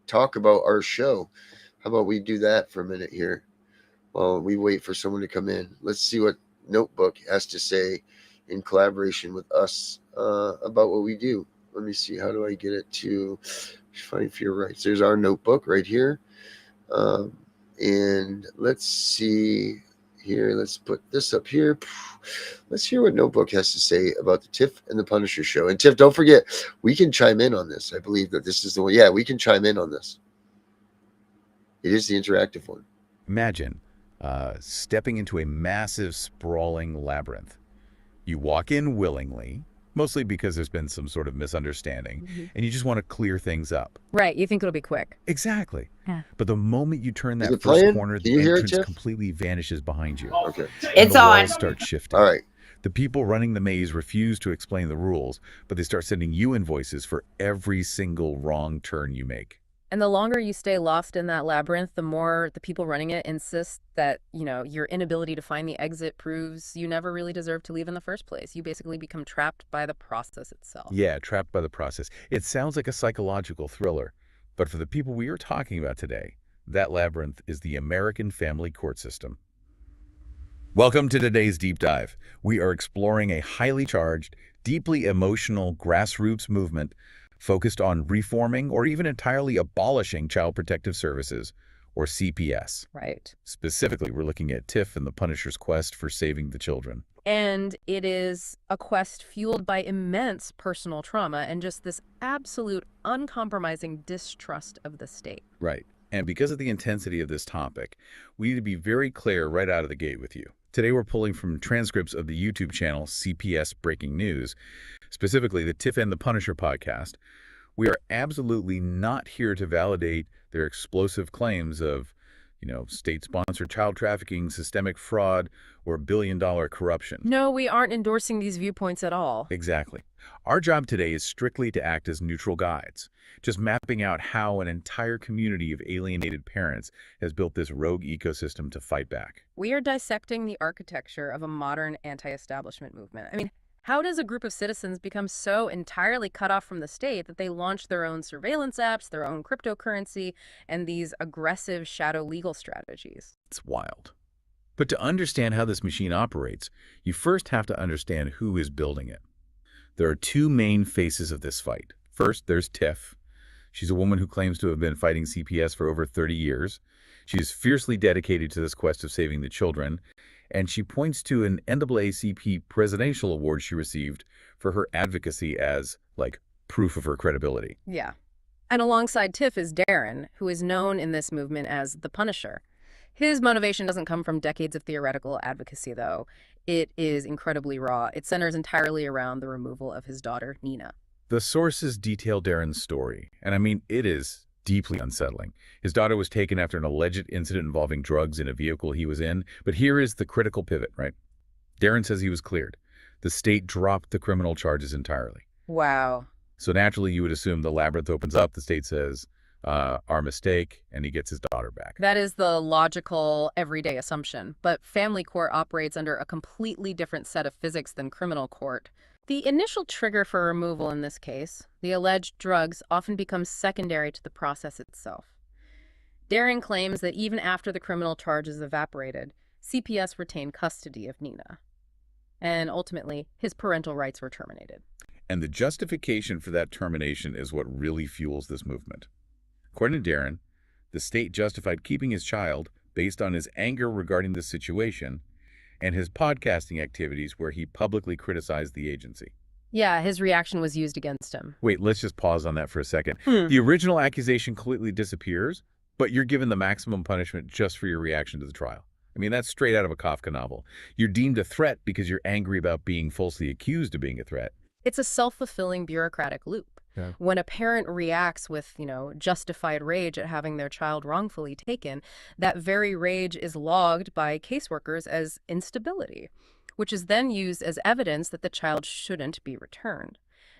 talk about our show. How about we do that for a minute here while we wait for someone to come in? Let's see what notebook has to say in collaboration with us about what we do. Let me see. How do I get it to find for your rights? There's our notebook right here. And let's see here. Let's put this up here. Let's hear what Notebook has to say about the Tiff and the Punisher show. And Tiff, don't forget, we can chime in on this. I believe that this is the one. Yeah, we can chime in on this. It is the interactive one. Imagine stepping into a massive, sprawling labyrinth. You walk in willingly, mostly because there's been some sort of misunderstanding, and you just want to clear things up. Right, you think it'll be quick. Exactly. Yeah. But the moment you turn Is that it first playing? corner, Can the you hear it, entrance Tiff? completely vanishes behind you. Okay. And It's the on. walls start shifting. All right. The people running the maze refuse to explain the rules, but they start sending you invoices for every single wrong turn you make. And the longer you stay lost in that labyrinth, the more the people running it insist that, your inability to find the exit proves you never really deserve to leave in the first place. You basically become trapped by the process itself. Yeah, trapped by the process. It sounds like a psychological thriller, but for the people we are talking about today, that labyrinth is the American family court system. Welcome to today's deep dive. We are exploring a highly charged, deeply emotional grassroots movement focused on reforming or even entirely abolishing Child Protective Services, or CPS. Right. Specifically, we're looking at Tiff and the Punisher's quest for saving the children. And it is a quest fueled by immense personal trauma and just this absolute uncompromising distrust of the state. Right. And because of the intensity of this topic, we need to be very clear right out of the gate with you. Today we're pulling from transcripts of the YouTube channel CPS Breaking News, specifically the Tiff and the Punisher podcast. We are absolutely not here to validate their explosive claims of, state-sponsored child trafficking, systemic fraud, or billion-dollar corruption. No, we aren't endorsing these viewpoints at all. Exactly. Our job today is strictly to act as neutral guides, just mapping out how an entire community of alienated parents has built this rogue ecosystem to fight back. We are dissecting the architecture of a modern anti-establishment movement. I mean, how does a group of citizens become so entirely cut off from the state that they launch their own surveillance apps, their own cryptocurrency, and these aggressive shadow legal strategies? It's wild. But to understand how this machine operates, you first have to understand who is building it. There are two main faces of this fight. First, there's Tiff. She's a woman who claims to have been fighting CPS for over 30 years. She is fiercely dedicated to this quest of saving the children, and she points to an NAACP presidential award she received for her advocacy as, proof of her credibility. Yeah. And alongside Tiff is Darren, who is known in this movement as the Punisher. His motivation doesn't come from decades of theoretical advocacy, though. It is incredibly raw. It centers entirely around the removal of his daughter, Nina. The sources detail Darren's story, and it is deeply unsettling. His daughter was taken after an alleged incident involving drugs in a vehicle he was in, but here is the critical pivot, right? Darren says he was cleared. The state dropped the criminal charges entirely. Wow. So naturally, you would assume the labyrinth opens up, the state says, our mistake, and he gets his daughter back. That is the logical, everyday assumption. But family court operates under a completely different set of physics than criminal court. The initial trigger for removal in this case, the alleged drugs, often becomes secondary to the process itself. Darren claims that even after the criminal charge is evaporated, CPS retained custody of Nina. And ultimately, his parental rights were terminated. And the justification for that termination is what really fuels this movement. According to Darren, the state justified keeping his child based on his anger regarding the situation and his podcasting activities where he publicly criticized the agency. Yeah, his reaction was used against him. Wait, let's just pause on that for a second. The original accusation completely disappears, but you're given the maximum punishment just for your reaction to the trial. I mean, that's straight out of a Kafka novel. You're deemed a threat because you're angry about being falsely accused of being a threat. It's a self-fulfilling bureaucratic loop. Yeah. When a parent reacts with, justified rage at having their child wrongfully taken, that very rage is logged by caseworkers as instability, which is then used as evidence that the child shouldn't be returned.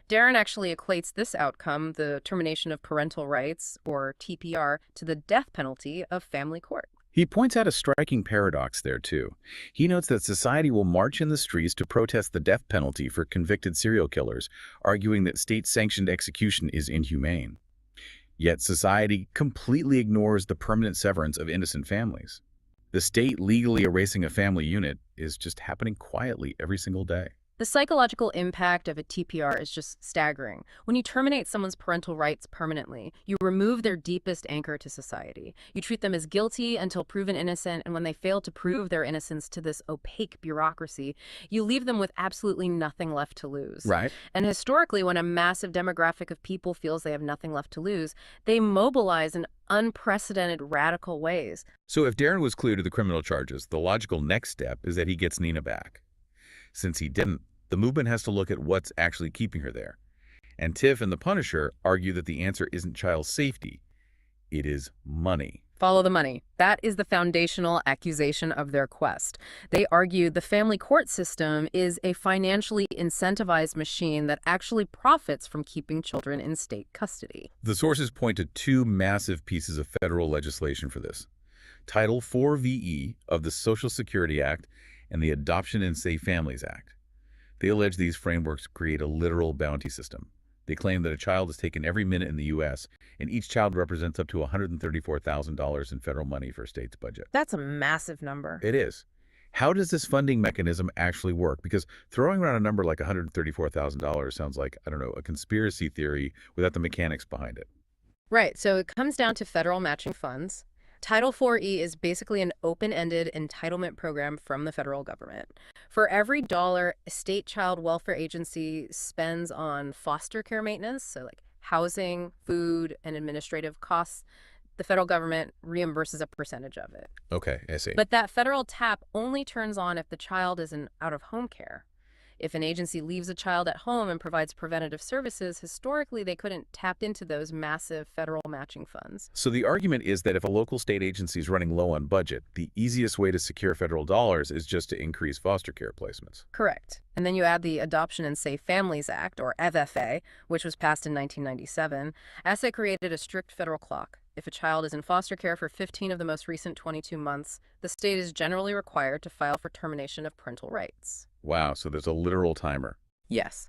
Darren actually equates this outcome, the termination of parental rights, or TPR, to the death penalty of family court. He points out a striking paradox there, too. He notes that society will march in the streets to protest the death penalty for convicted serial killers, arguing that state-sanctioned execution is inhumane. Yet society completely ignores the permanent severance of innocent families. The state legally erasing a family unit is just happening quietly every single day. The psychological impact of a TPR is just staggering. When you terminate someone's parental rights permanently, you remove their deepest anchor to society. You treat them as guilty until proven innocent, and when they fail to prove their innocence to this opaque bureaucracy, you leave them with absolutely nothing left to lose. Right. And historically, when a massive demographic of people feels they have nothing left to lose, they mobilize in unprecedented radical ways. So if Darren was clear to the criminal charges, the logical next step is that he gets Nina back. Since he didn't, the movement has to look at what's actually keeping her there. And Tiff and The Punisher argue that the answer isn't child safety, it is money. Follow the money. That is the foundational accusation of their quest. They argue the family court system is a financially incentivized machine that actually profits from keeping children in state custody. The sources point to two massive pieces of federal legislation for this. Title 4 VE of the Social Security Act and the Adoption and Safe Families Act. They allege these frameworks create a literal bounty system. They claim that a child is taken every minute in the U.S., and each child represents up to $134,000 in federal money for a state's budget. That's a massive number. It is. How does this funding mechanism actually work? Because throwing around a number like $134,000 sounds like, I don't know, a conspiracy theory without the mechanics behind it. Right, so it comes down to federal matching funds. Title 4E is basically an open-ended entitlement program from the federal government. For every dollar a state child welfare agency spends on foster care maintenance, so like housing, food, and administrative costs, the federal government reimburses a percentage of it. Okay, I see. But that federal tap only turns on if the child is in out-of-home care. If an agency leaves a child at home and provides preventative services, historically they couldn't tap into those massive federal matching funds. So the argument is that if a local state agency is running low on budget, the easiest way to secure federal dollars is just to increase foster care placements. Correct. And then you add the Adoption and Safe Families Act, or FFA, which was passed in 1997. ESSA created a strict federal clock. If a child is in foster care for 15 of the most recent 22 months, the state is generally required to file for termination of parental rights. Wow, so there's a literal timer. Yes.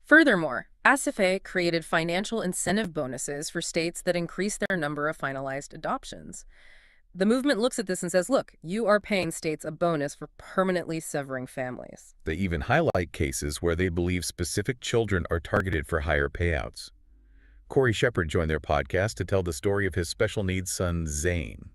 Furthermore, ASFA created financial incentive bonuses for states that increase their number of finalized adoptions. The movement looks at this and says, look, you are paying states a bonus for permanently severing families. They even highlight cases where they believe specific children are targeted for higher payouts. Corey Shepard joined their podcast to tell the story of his special needs son, Zane.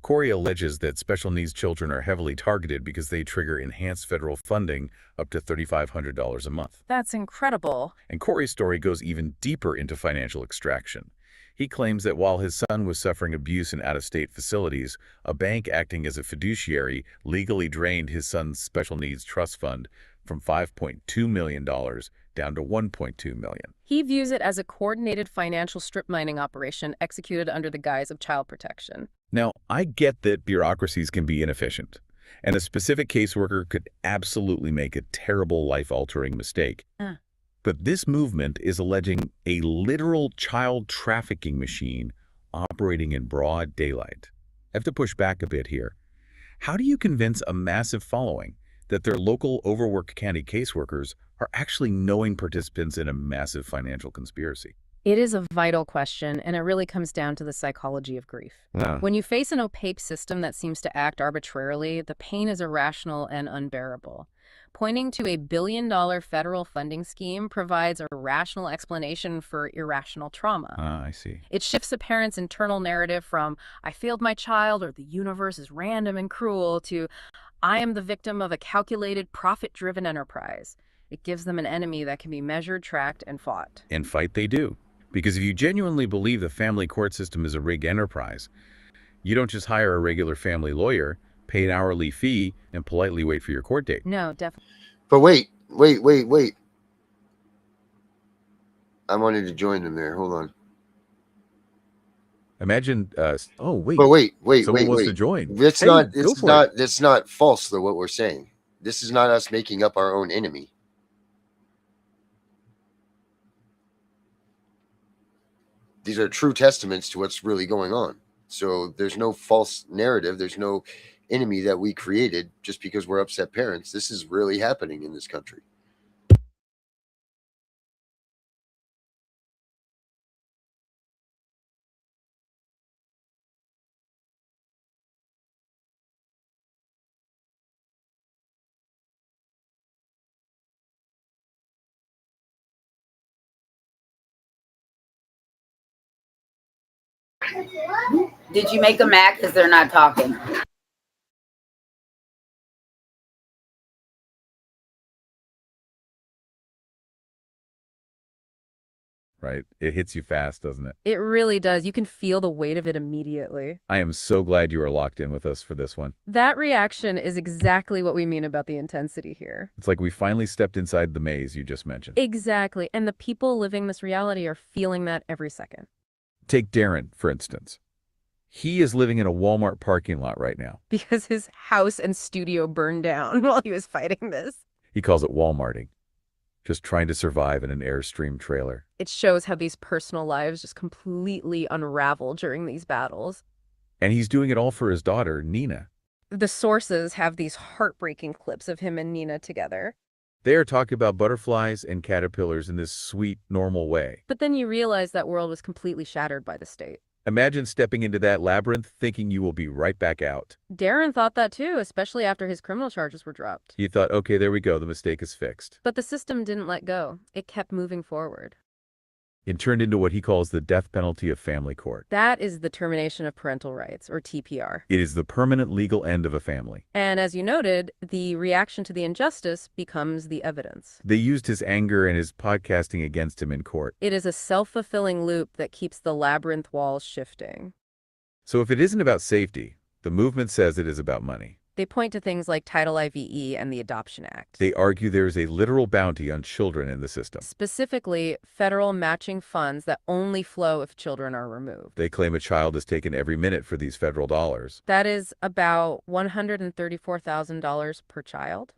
Corey alleges that special needs children are heavily targeted because they trigger enhanced federal funding up to $3,500 a month. That's incredible. And Corey's story goes even deeper into financial extraction. He claims that while his son was suffering abuse in out-of-state facilities, a bank acting as a fiduciary legally drained his son's special needs trust fund from $5.2 million down to $1.2 million. He views it as a coordinated financial strip mining operation executed under the guise of child protection. Now, I get that bureaucracies can be inefficient, and a specific caseworker could absolutely make a terrible life-altering mistake. But this movement is alleging a literal child trafficking machine operating in broad daylight. I have to push back a bit here. How do you convince a massive following that their local overworked county caseworkers are actually knowing participants in a massive financial conspiracy? It is a vital question, and it really comes down to the psychology of grief. Yeah. When you face an opaque system that seems to act arbitrarily, the pain is irrational and unbearable. Pointing to a billion-dollar federal funding scheme provides a rational explanation for irrational trauma. I see. It shifts a parent's internal narrative from, I failed my child, or the universe is random and cruel, to, I am the victim of a calculated, profit-driven enterprise. It gives them an enemy that can be measured, tracked, and fought. And fight they do. Because if you genuinely believe the family court system is a rigged enterprise, you don't just hire a regular family lawyer, pay an hourly fee, and politely wait for your court date. No, definitely. But wait. I wanted to join them there. Hold on. Imagine, oh, wait. But wait. Someone wants to join. It's Hey, not. go It's for not. it. It's not false though. What we're saying. This is not us making up our own enemy. These are true testaments to what's really going on. So there's no false narrative. There's no enemy that we created just because we're upset parents. This is really happening in this country. Did you make them mad because they're not talking? Right? It hits you fast, doesn't it? It really does. You can feel the weight of it immediately. I am so glad you are locked in with us for this one. That reaction is exactly what we mean about the intensity here. It's like we finally stepped inside the maze you just mentioned. Exactly. And the people living this reality are feeling that every second. Take Darren, for instance. He is living in a Walmart parking lot right now. Because his house and studio burned down while he was fighting this. He calls it Walmarting. Just trying to survive in an Airstream trailer. It shows how these personal lives just completely unravel during these battles. And he's doing it all for his daughter, Nina. The sources have these heartbreaking clips of him and Nina together. They are talking about butterflies and caterpillars in this sweet, normal way. But then you realize that world was completely shattered by the state. Imagine stepping into that labyrinth thinking you will be right back out. Darren thought that too, especially after his criminal charges were dropped. He thought, okay, there we go, the mistake is fixed. But the system didn't let go. It kept moving forward. It turned into what he calls the death penalty of family court. That is the termination of parental rights, or TPR. It is the permanent legal end of a family. And as you noted, the reaction to the injustice becomes the evidence. They used his anger and his podcasting against him in court. It is a self-fulfilling loop that keeps the labyrinth walls shifting. So if it isn't about safety, the movement says it is about money. They point to things like Title IVE and the Adoption Act. They argue there is a literal bounty on children in the system. Specifically, federal matching funds that only flow if children are removed. They claim a child is taken every minute for these federal dollars. That is about $134,000 per child.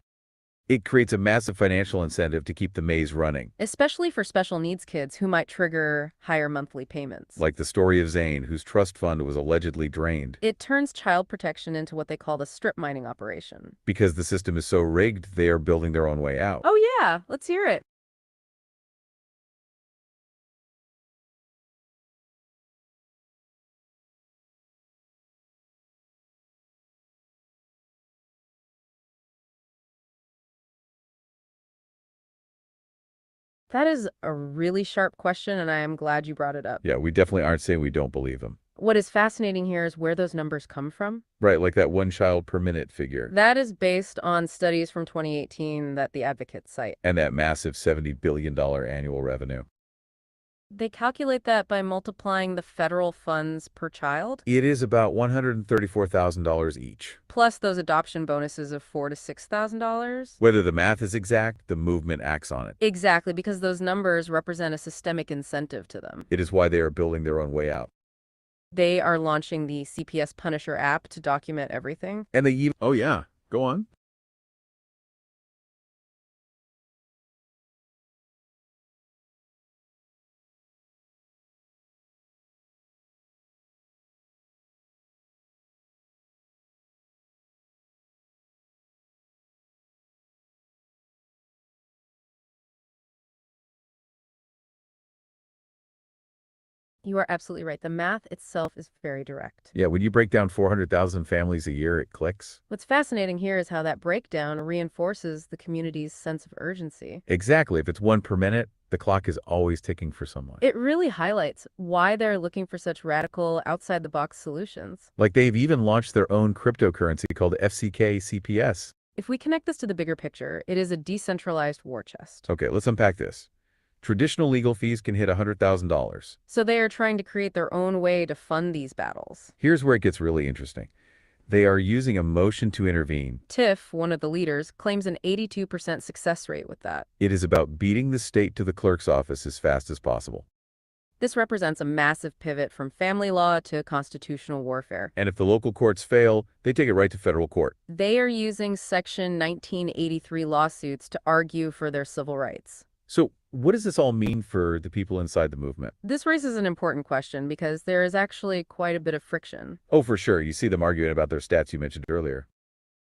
It creates a massive financial incentive to keep the maze running. Especially for special needs kids who might trigger higher monthly payments. Like the story of Zane, whose trust fund was allegedly drained. It turns child protection into what they call the strip mining operation. Because the system is so rigged, they are building their own way out. Oh yeah, let's hear it. That is a really sharp question, and I am glad you brought it up. Yeah, we definitely aren't saying we don't believe them. What is fascinating here is where those numbers come from. Right, like that one child per minute figure. That is based on studies from 2018 that the advocates cite. And that massive $70 billion annual revenue. They calculate that by multiplying the federal funds per child. It is about $134,000 each. Plus those adoption bonuses of $4,000 to $6,000. Whether the math is exact, the movement acts on it. Exactly, because those numbers represent a systemic incentive to them. It is why they are building their own way out. They are launching the CPS Punisher app to document everything. And they even... Oh yeah, go on. You are absolutely right. The math itself is very direct. Yeah, when you break down 400,000 families a year, it clicks. What's fascinating here is how that breakdown reinforces the community's sense of urgency. Exactly. If it's one per minute, the clock is always ticking for someone. It really highlights why they're looking for such radical, outside-the-box solutions. Like they've even launched their own cryptocurrency called FCK CPS. If we connect this to the bigger picture, it is a decentralized war chest. Okay, let's unpack this. Traditional legal fees can hit $100,000. So they are trying to create their own way to fund these battles. Here's where it gets really interesting. They are using a motion to intervene. Tiff, one of the leaders, claims an 82% success rate with that. It is about beating the state to the clerk's office as fast as possible. This represents a massive pivot from family law to constitutional warfare. And if the local courts fail, they take it right to federal court. They are using Section 1983 lawsuits to argue for their civil rights. So what does this all mean for the people inside the movement? This raises an important question because there is actually quite a bit of friction. Oh, for sure. You see them arguing about their stats you mentioned earlier.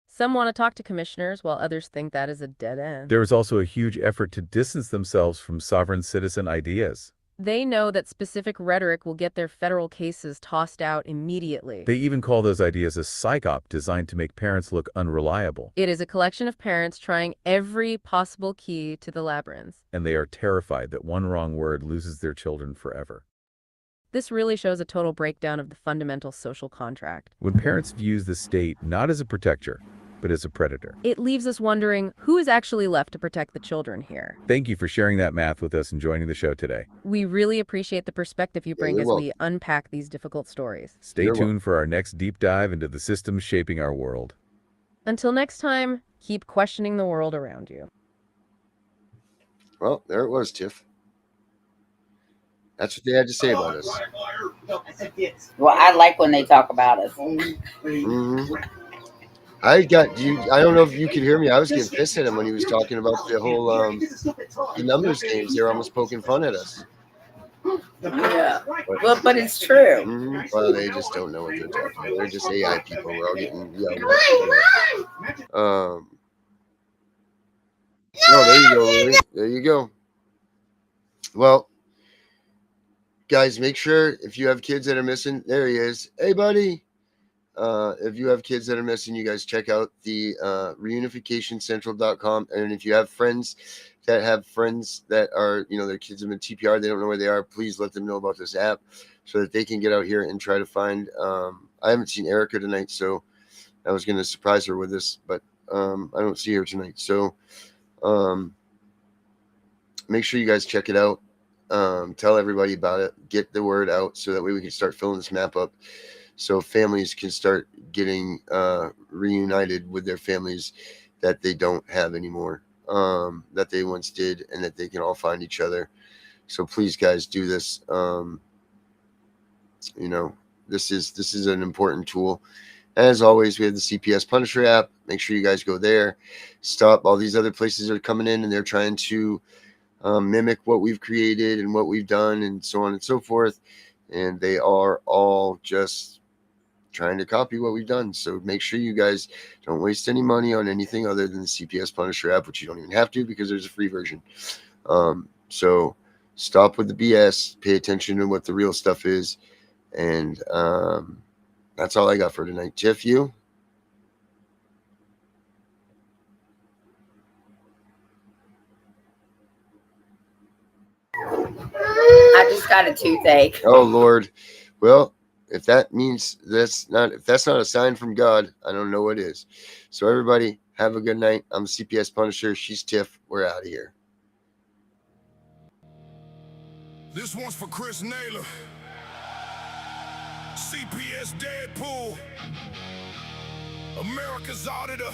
Some want to talk to commissioners, while others think that is a dead end. There is also a huge effort to distance themselves from sovereign citizen ideas. They know that specific rhetoric will get their federal cases tossed out immediately. They even call those ideas a psyop designed to make parents look unreliable. It is a collection of parents trying every possible key to the labyrinth. And they are terrified that one wrong word loses their children forever. This really shows a total breakdown of the fundamental social contract. When parents view the state not as a protector, but as a predator. It leaves us wondering who is actually left to protect the children here. Thank you for sharing that math with us and joining the show today. We really appreciate the perspective you bring as we unpack these difficult stories. Stay tuned for our next deep dive into the systems shaping our world. Until next time, keep questioning the world around you. Well, there it was, Tiff. That's what they had to say about us. Well, I like when they talk about us. Mm-hmm. I don't know if you could hear me. I was getting pissed at him when he was talking about the whole the numbers games. They were almost poking fun at us. Yeah. Well, but it's true. Mm-hmm. Well, they just don't know what they're talking about. They're just AI people. We're all getting yelled at. No, there you go, Lily. There you go. Well, guys, make sure if you have kids that are missing, there he is. Hey, buddy. If you have kids that are missing, you guys check out the reunificationcentral.com. And if you have friends that are, their kids have been TPR, they don't know where they are, please let them know about this app so that they can get out here and try to find. I haven't seen Erica tonight, so I was going to surprise her with this, but I don't see her tonight. So make sure you guys check it out. Tell everybody about it. Get the word out so that way we can start filling this map up, so families can start getting reunited with their families that they don't have anymore, that they once did, and that they can all find each other. So please, guys, do this. This is an important tool. As always, we have the CPS Punisher app. Make sure you guys go there. Stop all these other places that are coming in, and they're trying to mimic what we've created and what we've done and so on and so forth. And they are all just trying to copy what we've done. So make sure you guys don't waste any money on anything other than the CPS Punisher app, which you don't even have to because there's a free version. So stop with the BS, pay attention to what the real stuff is. And that's all I got for tonight. Tiff, you? I just got a toothache. Oh, Lord. Well, if that's not a sign from God, I don't know what is. So everybody, have a good night. I'm the CPS Punisher. She's Tiff. We're out of here. This one's for Chris Naylor, CPS Deadpool, America's Auditor,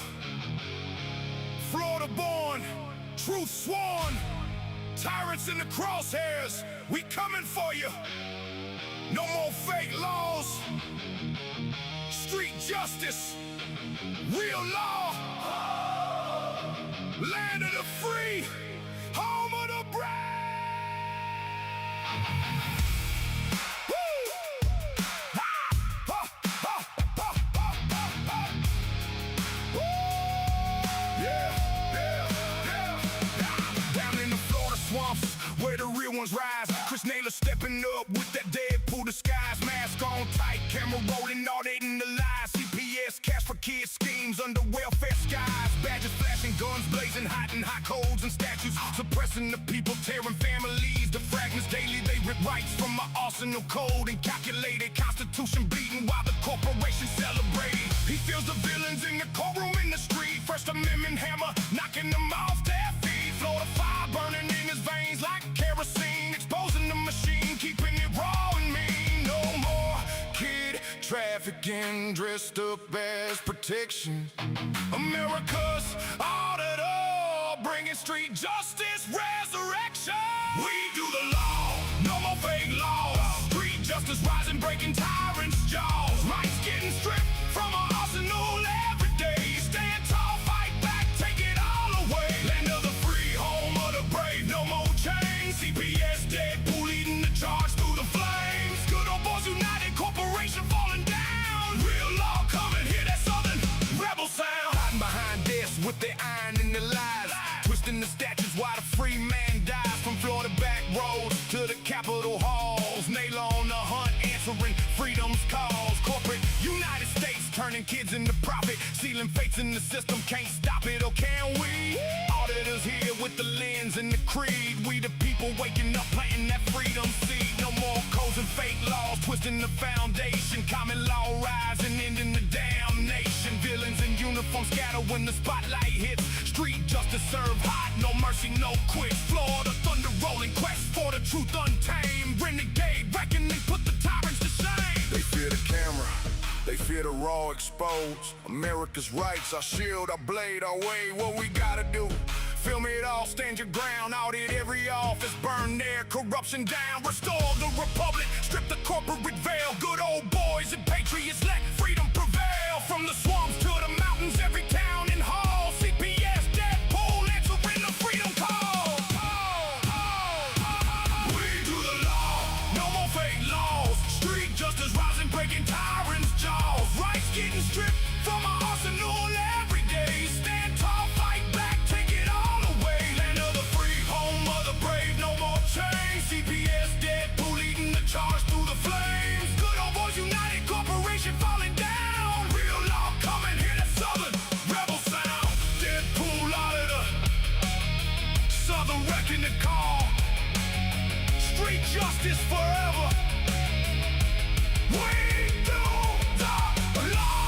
Florida born, truth sworn, tyrants in the crosshairs, we coming for you. No more fake laws, street justice, real law, land of the free, home of the brave. Down in the Florida swamps where the real ones rise, Chris Naylor stepping up with that dead CPS, cash for kids, schemes under welfare skies. Badges flashing, guns blazing, hot and hot codes and statues. Suppressing the people, tearing families to fragments daily. They rip rights from my arsenal code and calculated constitution bleeding while the corporations celebrate. He feels the villains in the courtroom in the street. First Amendment hammer, knocking them off their feet. Florida fire burning in his veins like kerosene. Exposing the machine, keeping it raw and mean. No more kid trafficking dressed up as protection. America's auditor, bringing street justice resurrection. We do the law, no more fake laws. Street justice rising, breaking tyrants' jaws. Rights getting stripped from our arsenal every day. Stand tall, fight back, take it all away. Land of the free, home of the brave, no more chains. CPS Deadpool leading the charge through the flames. Good old boys united, corporation falling down. Real law coming, hear that southern rebel sound. Hiding behind desks with their iron in their lives. Twisting the statutes while the free man dies. From Florida back roads to the Capitol halls. Nail on the hunt, answering freedom's cause. Corporate United States turning kids into profit. Sealing fates in the system, can't stop it, or can we? Auditors here with the lens and the creed. We the people waking up, planting that freedom seed. No more codes and fake laws, twisting the foundation. Common law rising, ending the damnation. Villains in uniform scatter when the spotlight hits. Street justice serve hot, no mercy, no quit. Florida thunder rolling, quest for the truth untamed. Renegade, reckoning, put the tyrants to shame. They fear the camera, they fear the raw exposed. America's rights, our shield, our blade, our way. What we gotta do? Film it all, stand your ground. Audit every office, burn their corruption down. Restore the republic, strip the corporate veil. Good old boys and patriots, let freedom prevail. From the swamps to the mountains, every town and hall. CPS Deadpool answering the freedom call. We do the law, no more fake laws. Street justice rising, breaking tyrants' jaws. Rights getting stripped from our arsenal every day. Stand tall, fight back, take it all away. Land of the free, home of the brave, no more chains. CPS Deadpool leading the charge through the flames. Good old boys united, corporation falling down. Real law coming, hear that southern rebel sound. Deadpool auditor, southern wrecking the call. Street justice forever. We do the law.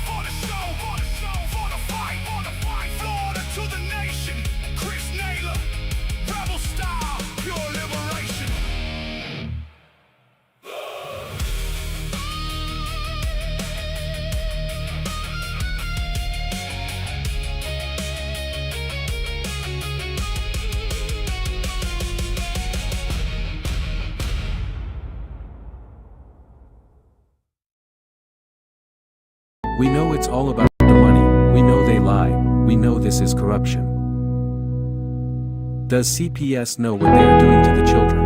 For the show, for the show, for the fight, for the fight. Florida to the nation. Chris Naylor, rebel style, pure liberation. We know it's all about the money, we know they lie, we know this is corruption. Does CPS know what they are doing to the children?